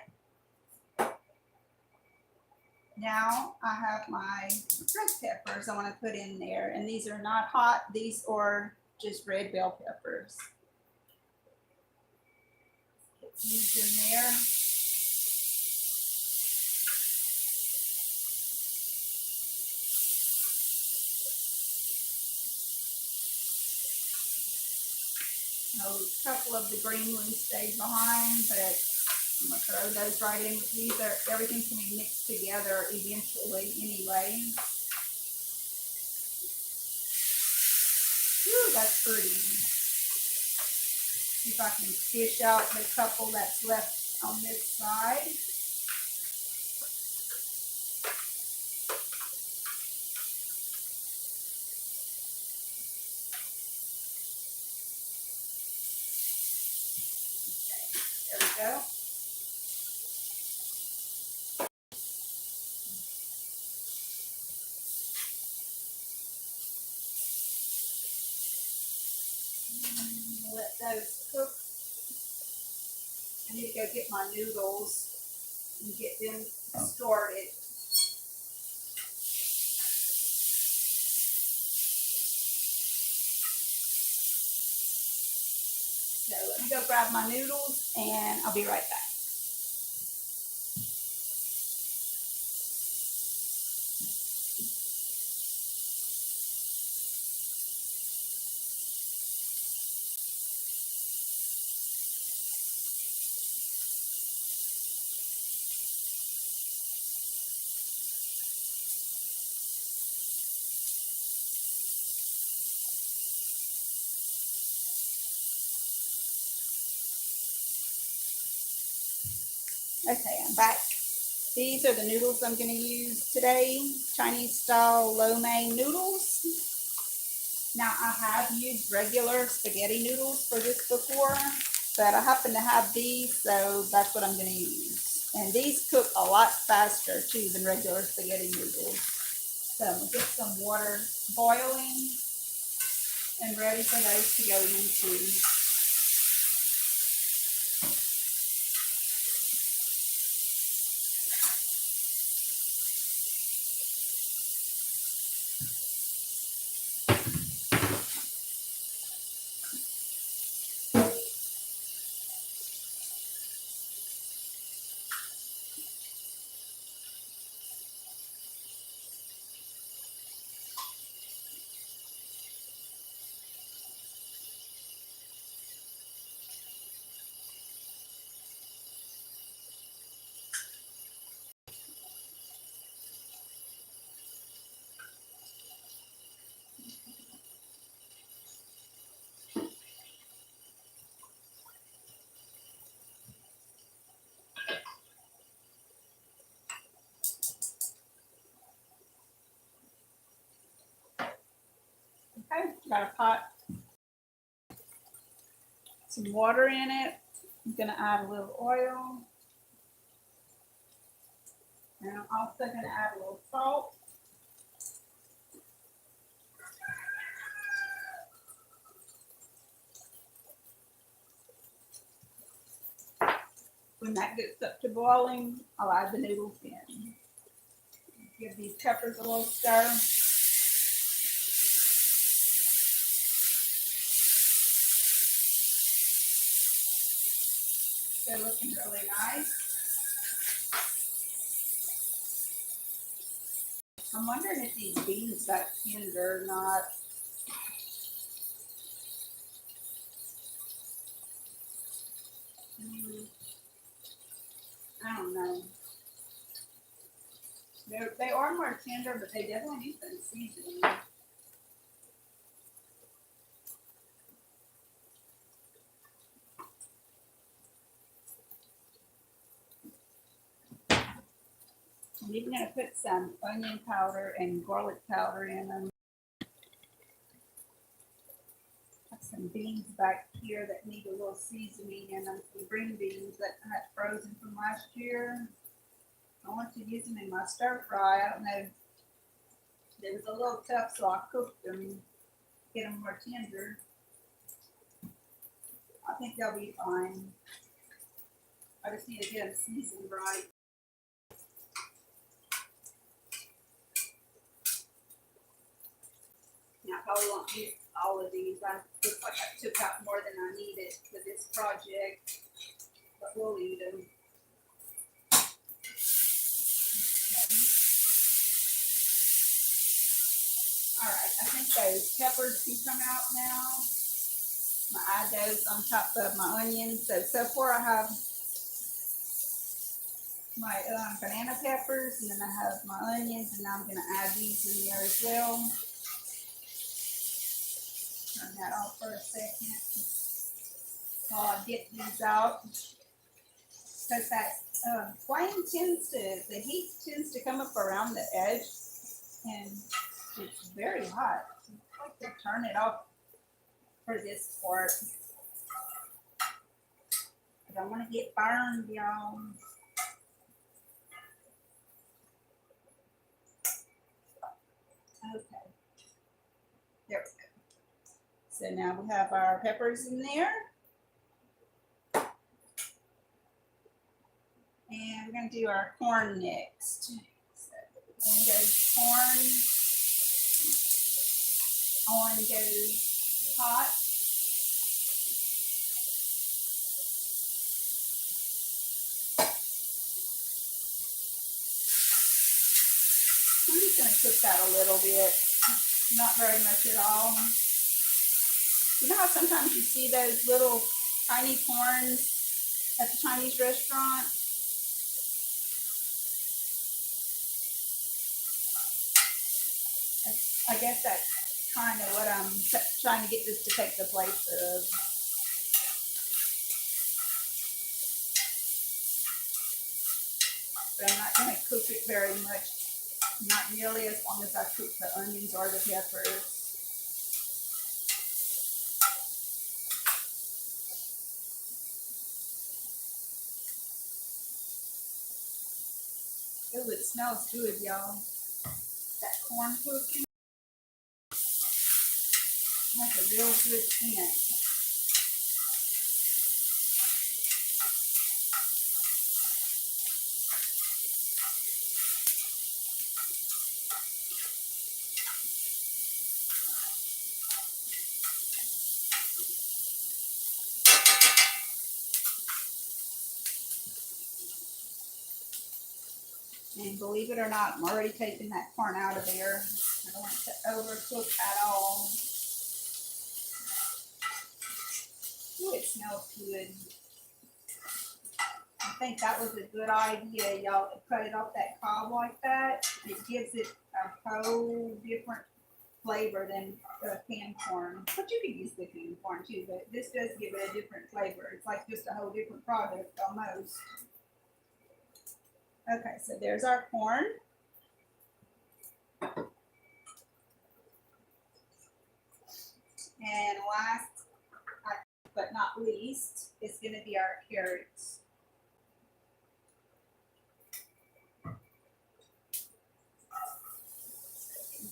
Now I have my red peppers I want to put in there, and these are not hot. These are just red bell peppers. Get these in there. A couple of the green ones stayed behind, but I'm gonna throw those right in. These are, everyth's gonna be mixed together eventually anyway. Woo, that's pretty. See if I can fish out the couple that's left on this side. Okay, there we go. Let those cook. I need to go get my noodles and get them started. So let me go grab my noodles and I'll be right back. Okay, I'm back. These are the noodles I'm going to use today, Chinese style lo mein noodles. Now I have used regular spaghetti noodles for this before, but I happen to have these, so that's what I'm going to use. And these cook a lot faster too than regular spaghetti noodles. So I'm going to get some water boiling and ready for those to go into. Okay, got a pot, some water in it. I'm going to add a little oil. And I'm also going to add a little salt. When that gets up to boiling, I'll add the noodles in. Give these peppers a little stir. They're looking really nice. I'm wondering if these beans got tender or not. I don't know. They are more tender, but they definitely need some seasoning. I'm even going to put some onion powder and garlic powder in them. Got some beans back here that need a little seasoning in them. Some green beans that I had frozen from last year. I want to use them in my stir fry. I don't know. They was a little tough, so I cooked them, get them more tender. I think they'll be fine. I just need to get them seasoned right. probably won't use all of these. I look like I took out more than I needed for this project, but we'll eat them. Alright, I think those peppers can come out now. My add those on top of my onions. So far I have my banana peppers, and then I have my onions, and now I'm going to add these in there as well. Turn that off for a second while I get these out. Because that flame the heat tends to come up around the edge, and it's very hot. I like to turn it off for this part. I don't want to get burned, y'all. Okay, there we go. So now we have our peppers in there. And we're going to do our corn next. So in goes corn. On goes hot. I'm just going to cook that a little bit, not very much at all. You know how sometimes you see those little tiny corns at the Chinese restaurant? I guess that's kind of what I'm trying to get this to take the place of. But I'm not going to cook it very much. Not nearly as long as I cook the onions or the peppers. Oh, it smells good, y'all. That corn cooking has a real good scent. And believe it or not, I'm already taking that corn out of there. I don't want it to overcook at all. Ooh, it smells good. I think that was a good idea, y'all, to cut it off that cob like that. It gives it a whole different flavor than canned corn. But you can use the canned corn too, but this does give it a different flavor. It's like just a whole different product almost. Okay, so there's our corn. And last but not least is going to be our carrots. And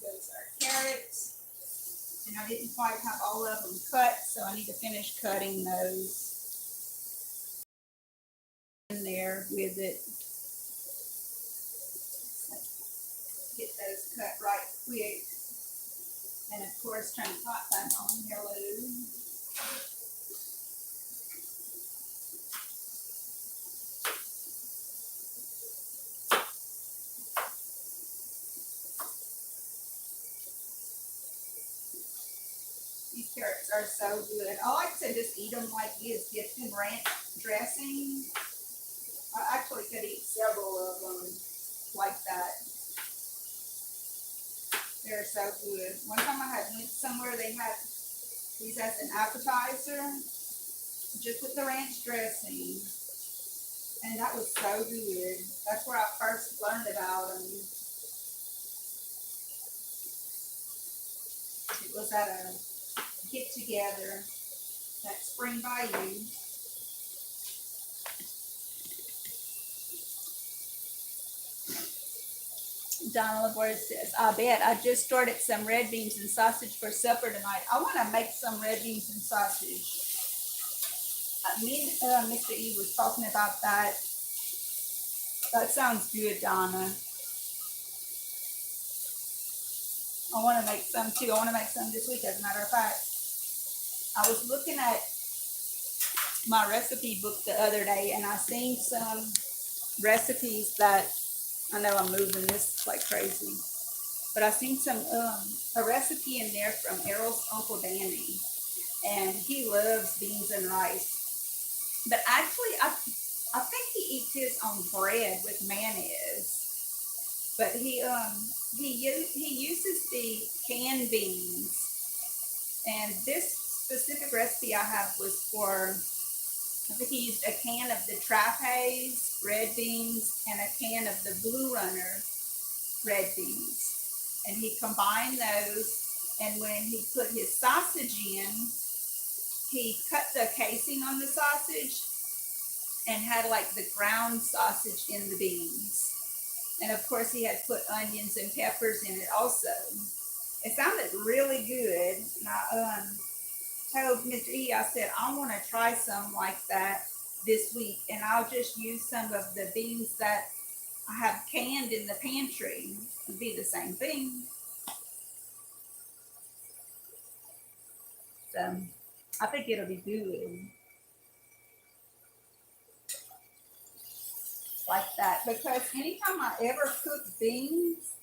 those are carrots. And I didn't quite have all of them cut, so I need to finish cutting those in there with it. Get those cut right quick. And of course, turn the pot back on. Hello. These carrots are so good. I like to just eat them like this, dipped in ranch dressing. I actually could eat several of them like that. They're so good. One time I went somewhere, they had these as an appetizer, just with the ranch dressing. And that was so good. That's where I first learned about them. It was at a get together at Spring Bayou. Donna LaBorde says, I bet I just started some red beans and sausage for supper tonight. I want to make some red beans and sausage. Me and Mr. E was talking about that. That sounds good, Donna. I want to make some too. I want to make some this week, as a matter of fact. I was looking at my recipe book the other day and I seen some recipes that, I know I'm moving this like crazy, but I seen some a recipe in there from Errol's Uncle Danny, and he loves beans and rice. But actually, I think he eats his on bread with mayonnaise. But he uses the canned beans, and this specific recipe I have was for, I think he used a can of the Trapeze red beans and a can of the Blue Runner red beans. And he combined those, and when he put his sausage in, he cut the casing on the sausage and had like the ground sausage in the beans. And of course he had put onions and peppers in it also. It sounded really good. And I told Mr. E, I said, I want to try some like that this week, and I'll just use some of the beans that I have canned in the pantry. It'd be the same thing. So I think it'll be good like that, because anytime I ever cook beans,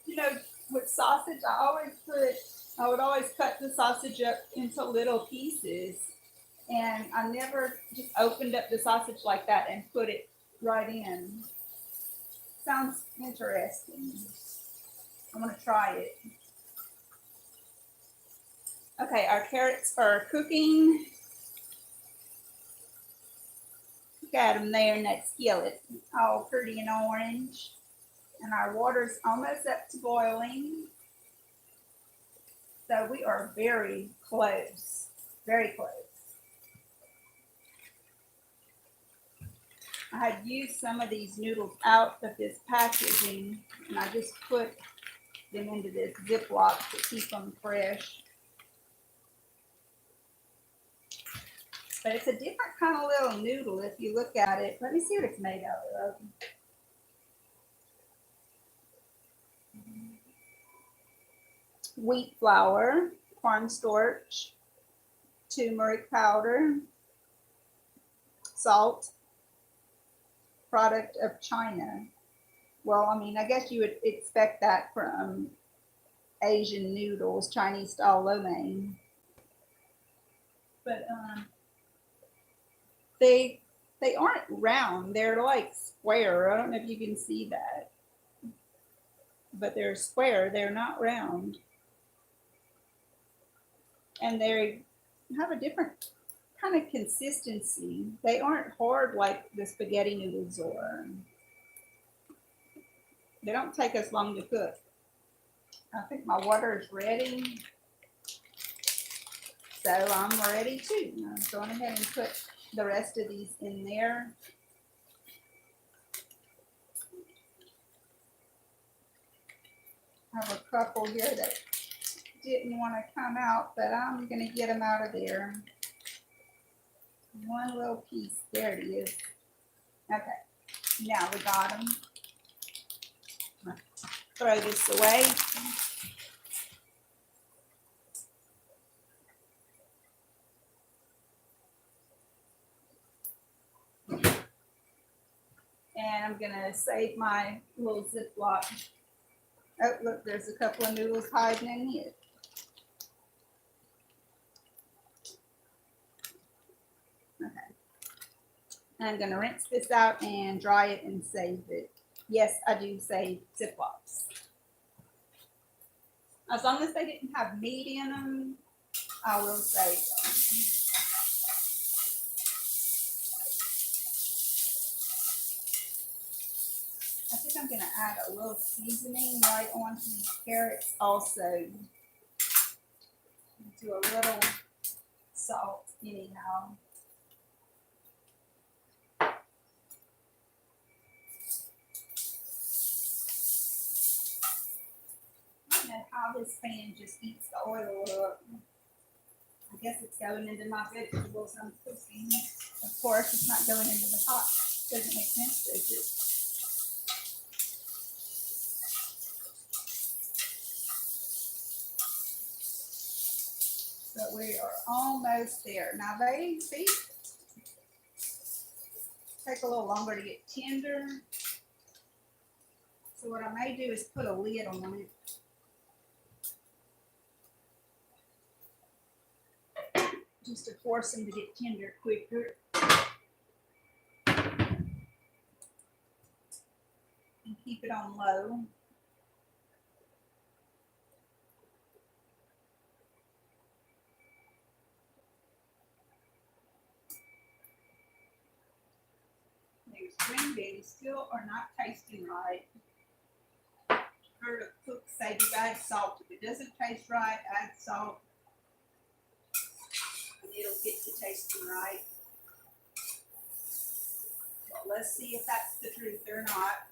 you know, with sausage, I would always cut the sausage up into little pieces, and I never just opened up the sausage like that and put it right in. Sounds interesting. I'm gonna try it. Okay, our carrots are cooking. Got them there in that skillet, all pretty and orange. And our water's almost up to boiling. So we are very close, very close. I had used some of these noodles out of this packaging, and I just put them into this Ziploc to keep them fresh. But it's a different kind of little noodle if you look at it. Let me see what it's made out of. Wheat flour, cornstarch, turmeric powder, salt, product of China. Well, I mean, I guess you would expect that from Asian noodles, Chinese style lo mein. But they aren't round. They're like square. I don't know if you can see that, but they're square. They're not round, and they have a different kind of consistency. They aren't hard like the spaghetti noodles are. They don't take us long to cook. I think my water is ready, so I'm ready too. I'm going ahead and put the rest of these in there. I have a couple here that didn't want to come out, but I'm going to get them out of there. One little piece. There it is. Okay. Now we got them. Throw this away. And I'm going to save my little Ziploc. Oh, look, there's a couple of noodles hiding in here. Okay. I'm going to rinse this out and dry it and save it. Yes, I do save Ziplocs. As long as they didn't have meat in them, I will save them. I think I'm going to add a little seasoning right onto these carrots also. Do a little salt anyhow. And how this pan just eats the oil up. I guess it's going into my vegetables I'm cooking. Of course, it's not going into the pot. Doesn't make sense, does it? But we are almost there. Now they see take a little longer to get tender. So what I may do is put a lid on it. Just to force them to get tender quicker. And keep it on low. These green beans still are not tasting right. I heard a cook say to add salt. If it doesn't taste right, add salt. And it'll get to tasting right. So let's see if that's the truth or not.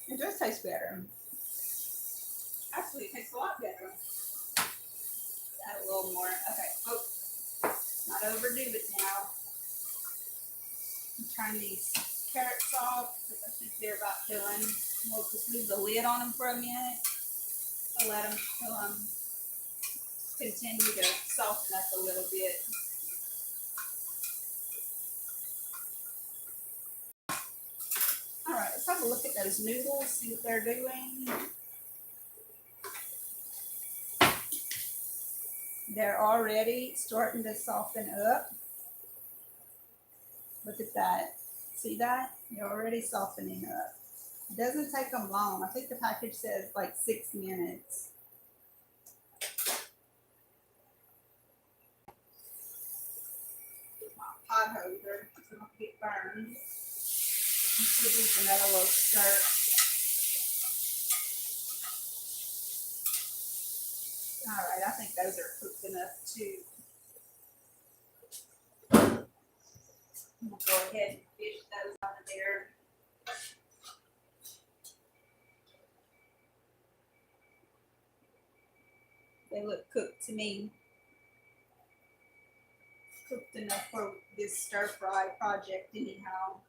It does taste better. Actually, it tastes a lot better. Add a little more. Okay. Oh, not overdo it now. I'm trying these carrots off because I think they're about done. We'll just leave the lid on them for a minute to let them continue to soften up a little bit. All right, let's have a look at those noodles, see what they're doing. They're already starting to soften up. Look at that. See that? They're already softening up. It doesn't take them long. I think the package says like 6 minutes. My pot holder so don't get burned. Let's do another little stir. All right, I think those are cooked enough too. We'll go ahead and fish those out of there. They look cooked to me. Cooked enough for this stir fry project anyhow.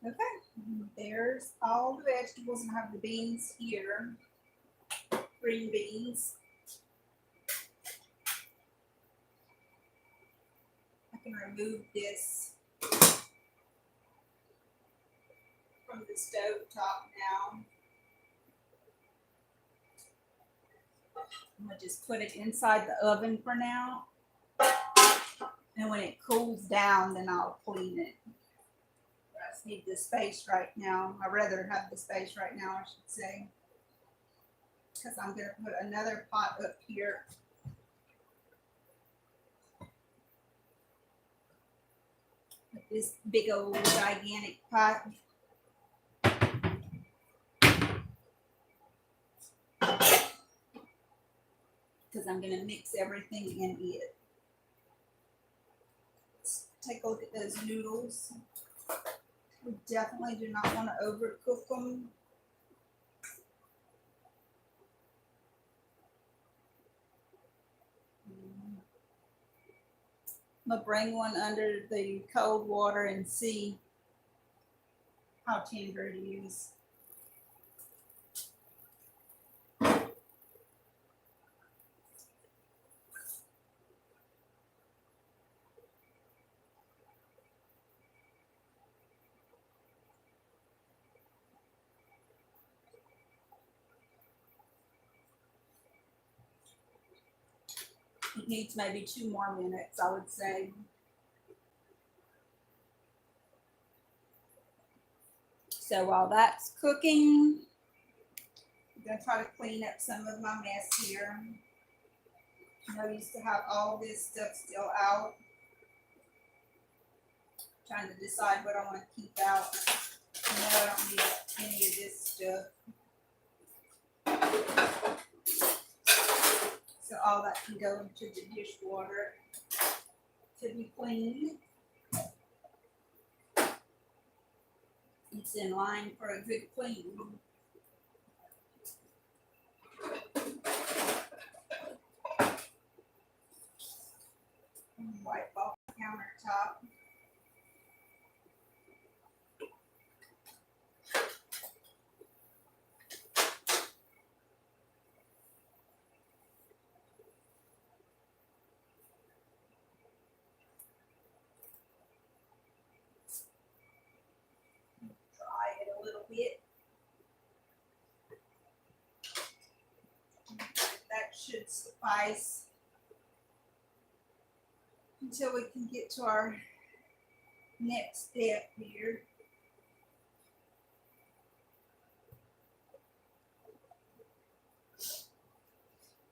Okay, there's all the vegetables, and I have the beans here, green beans. I can remove this from the stove top now. I'm gonna just put it inside the oven for now. And when it cools down, then I'll clean it. I just need the space right now. I'd rather have the space right now, I should say. Because I'm gonna put another pot up here. This big old gigantic pot. Because I'm going to mix everything in it. Let's take a look at those noodles. We definitely do not want to overcook them. I'm going to bring one under the cold water and see how tender it is. It needs maybe 2 more minutes, I would say. So while that's cooking, I'm going to try to clean up some of my mess here. I used to have all this stuff still out. Trying to decide what I want to keep out. No, I don't need any of this stuff. So all that can go into the dishwater to be cleaned. It's in line for a good clean. Wipe off the countertop. Dry it a little bit. That should suffice until we can get to our next step here.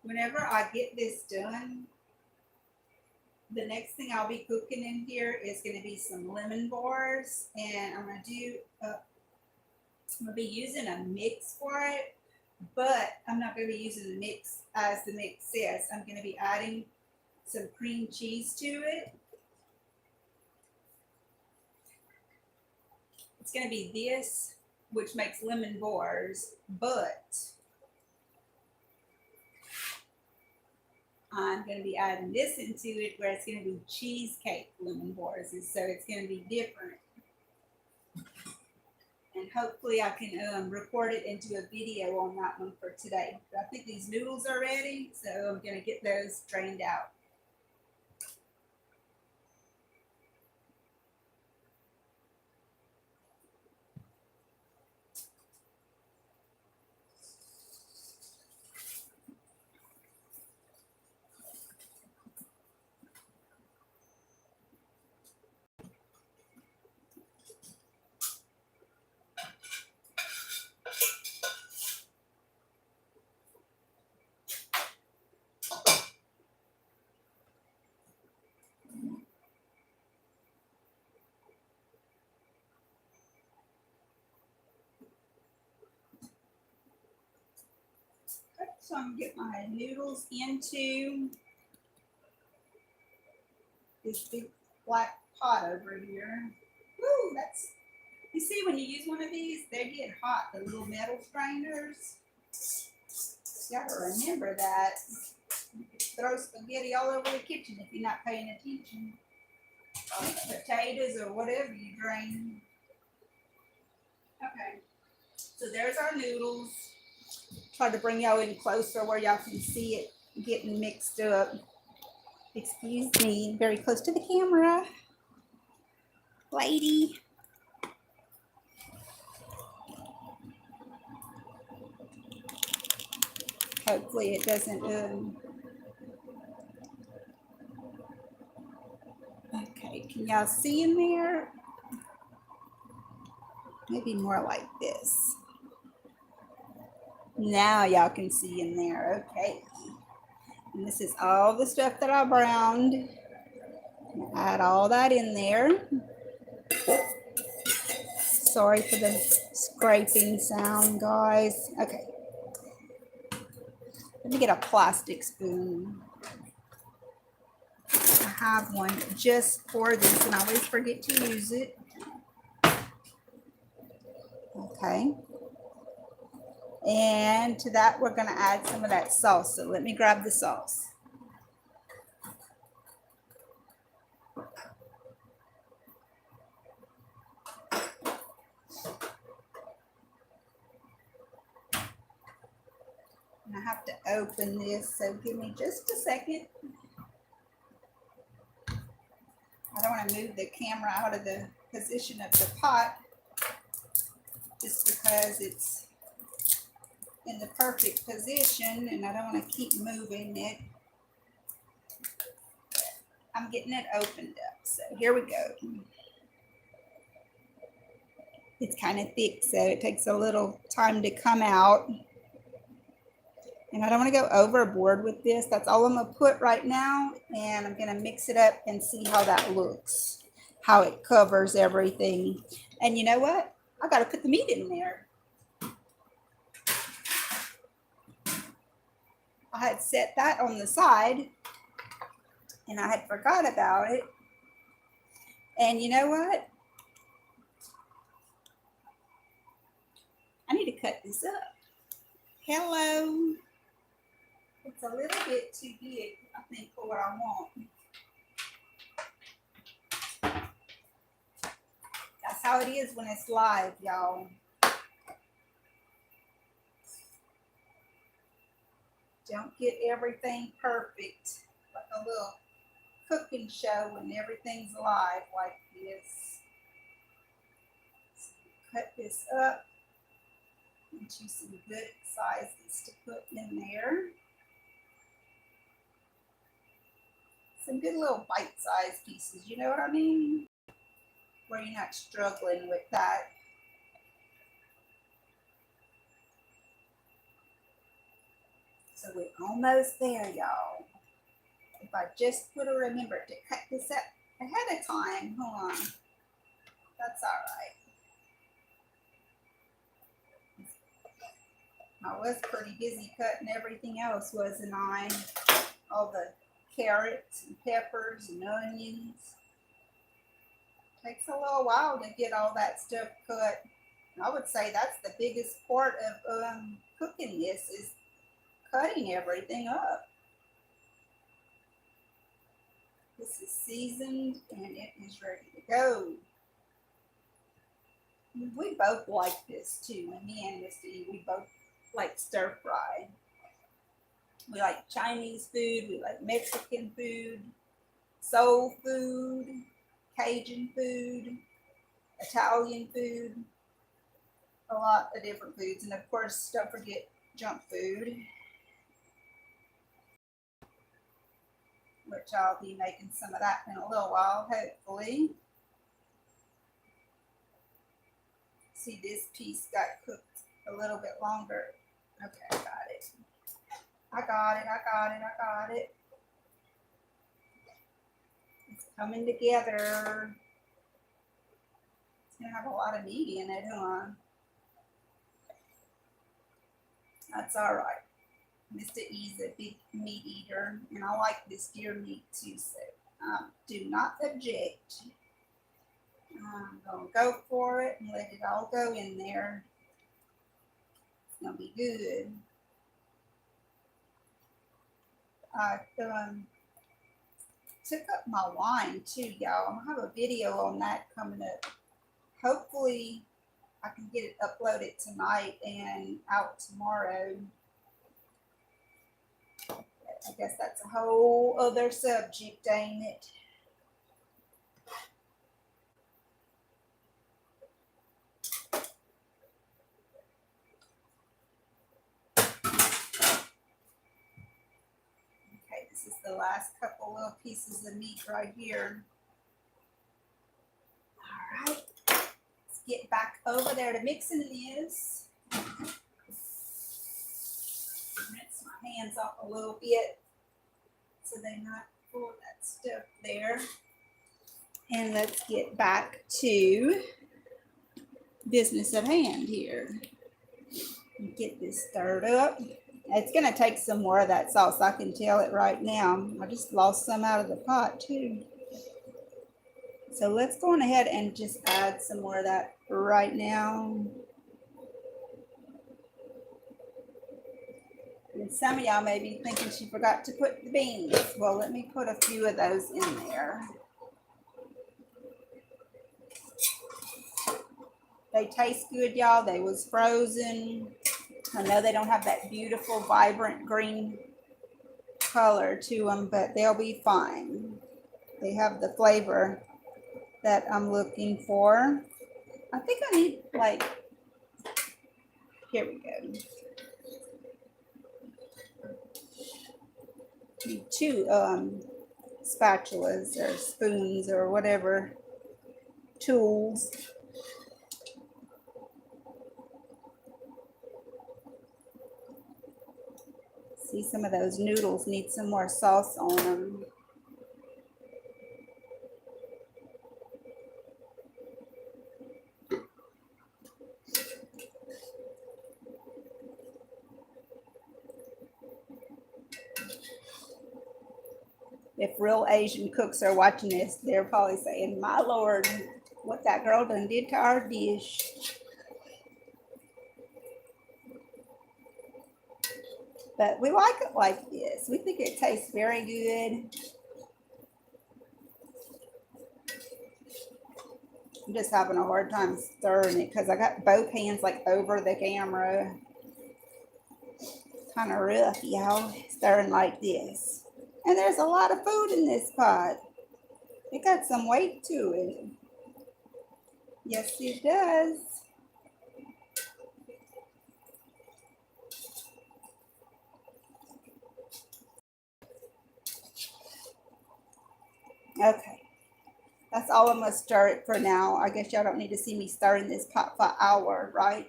Whenever I get this done, the next thing I'll be cooking in here is going to be some lemon bars, and I'm going to be using a mix for it, but I'm not going to be using the mix as the mix says. I'm going to be adding some cream cheese to it. It's going to be this, which makes lemon bars, but I'm going to be adding this into it where it's going to be cheesecake lemon bars, and so it's going to be different. And hopefully I can record it into a video on that one for today. But I think these noodles are ready, so I'm going to get those drained out. So I'm going to get my noodles into this big black pot over here. Woo, that's, you see when you use one of these, they get hot, the little metal strainers. You gotta remember that. You could throw spaghetti all over the kitchen if you're not paying attention. Potatoes or whatever you drain. Okay, so there's our noodles. Try to bring y'all in closer where y'all can see it getting mixed up. Excuse me, very close to the camera. Lady. Hopefully it doesn't, okay, can y'all see in there? Maybe more like this. Now y'all can see in there, okay. And this is all the stuff that I browned. Add all that in there. Sorry for the scraping sound, guys. Okay. Let me get a plastic spoon. I have one just for this, and I always forget to use it. Okay. And to that, we're going to add some of that sauce. So let me grab the sauce. And I have to open this, so give me just a second. I don't want to move the camera out of the position of the pot just because it's in the perfect position and I don't want to keep moving it. I'm getting it opened up, so here we go. It's kind of thick, so it takes a little time to come out. And I don't want to go overboard with this. That's all I'm going to put right now, and I'm going to mix it up and see how that looks, how it covers everything. And you know what? I got to put the meat in there. I had set that on the side, and I had forgot about it. And you know what? I need to cut this up. Hello. It's a little bit too big, I think, for what I want. how it is when it's live, y'all. Don't get everything perfect, like a little cooking show when everything's live like this. So cut this up into some good sizes to put in there. Some good little bite-sized pieces, you know what I mean? Where you're not struggling with that. So we're almost there, y'all. If I just would have remembered to cut this up ahead of time, hold on. That's all right. I was pretty busy cutting everything else, wasn't I? All the carrots and peppers and onions. Takes a little while to get all that stuff cut. I would say that's the biggest part of cooking this, is cutting everything up. This is seasoned and it is ready to go. We both like this too. Me and Misty, we both like stir fry. We like Chinese food, we like Mexican food, soul food, Cajun food, Italian food, a lot of different foods. And of course, don't forget junk food, which I'll be making some of that in a little while, hopefully. See, this piece got cooked a little bit longer. Okay, I got it. I got it. It's coming together. It's gonna have a lot of meat in it, huh? That's all right. Mr. E's a big meat eater, and I like this deer meat too, so do not object. I'm gonna go for it and let it all go in there. It's gonna be good. I took up my wine too, y'all. I'm gonna have a video on that coming up. Hopefully I can get it uploaded tonight and out tomorrow. I guess that's a whole other subject, ain't it? Okay, this is the last couple little pieces of meat right here. All right, let's get back over there to mixing this. Rinse my hands off a little bit so they're not full of that stuff there. And let's get back to business at hand here. Get this stirred up. It's going to take some more of that sauce. I can tell it right now. I just lost some out of the pot too. So let's go on ahead and just add some more of that right now. And some of y'all may be thinking she forgot to put the beans. Well, let me put a few of those in there. They taste good, y'all. They was frozen. I know they don't have that beautiful, vibrant green color to them, but they'll be fine. They have the flavor that I'm looking for. I think I need, like, here we go. Need two spatulas or spoons or whatever tools. See, some of those noodles need some more sauce on them. If real Asian cooks are watching this, they're probably saying, my Lord, what that girl done did to our dish. But we like it like this. We think it tastes very good. I'm just having a hard time stirring it because I got both hands like over the camera. Kind of rough, y'all, stirring like this. And there's a lot of food in this pot. It got some weight to it. Yes, it does. Okay. That's all I'm going to stir it for now. I guess y'all don't need to see me stirring this pot for an hour, right?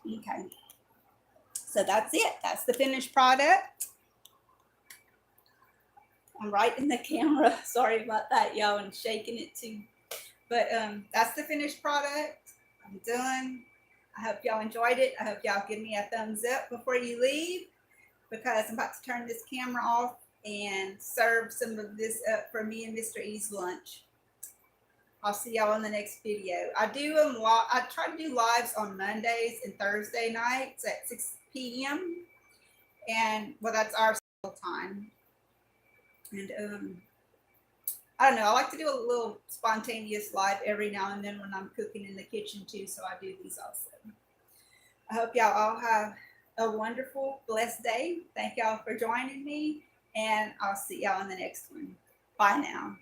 Okay. So that's it. That's the finished product. I'm right in the camera. Sorry about that, y'all. I'm shaking it too. But that's the finished product. I'm done. I hope y'all enjoyed it. I hope y'all give me a thumbs up before you leave, because I'm about to turn this camera off and serve some of this up for me and Mr. E's lunch. I'll see y'all in the next video. I try to do lives on Mondays and Thursday nights at 6 p.m. And well, that's our time. And I don't know. I like to do a little spontaneous live every now and then when I'm cooking in the kitchen too. So I do these also. I hope y'all all have a wonderful, blessed day. Thank y'all for joining me, and I'll see y'all in the next one. Bye now.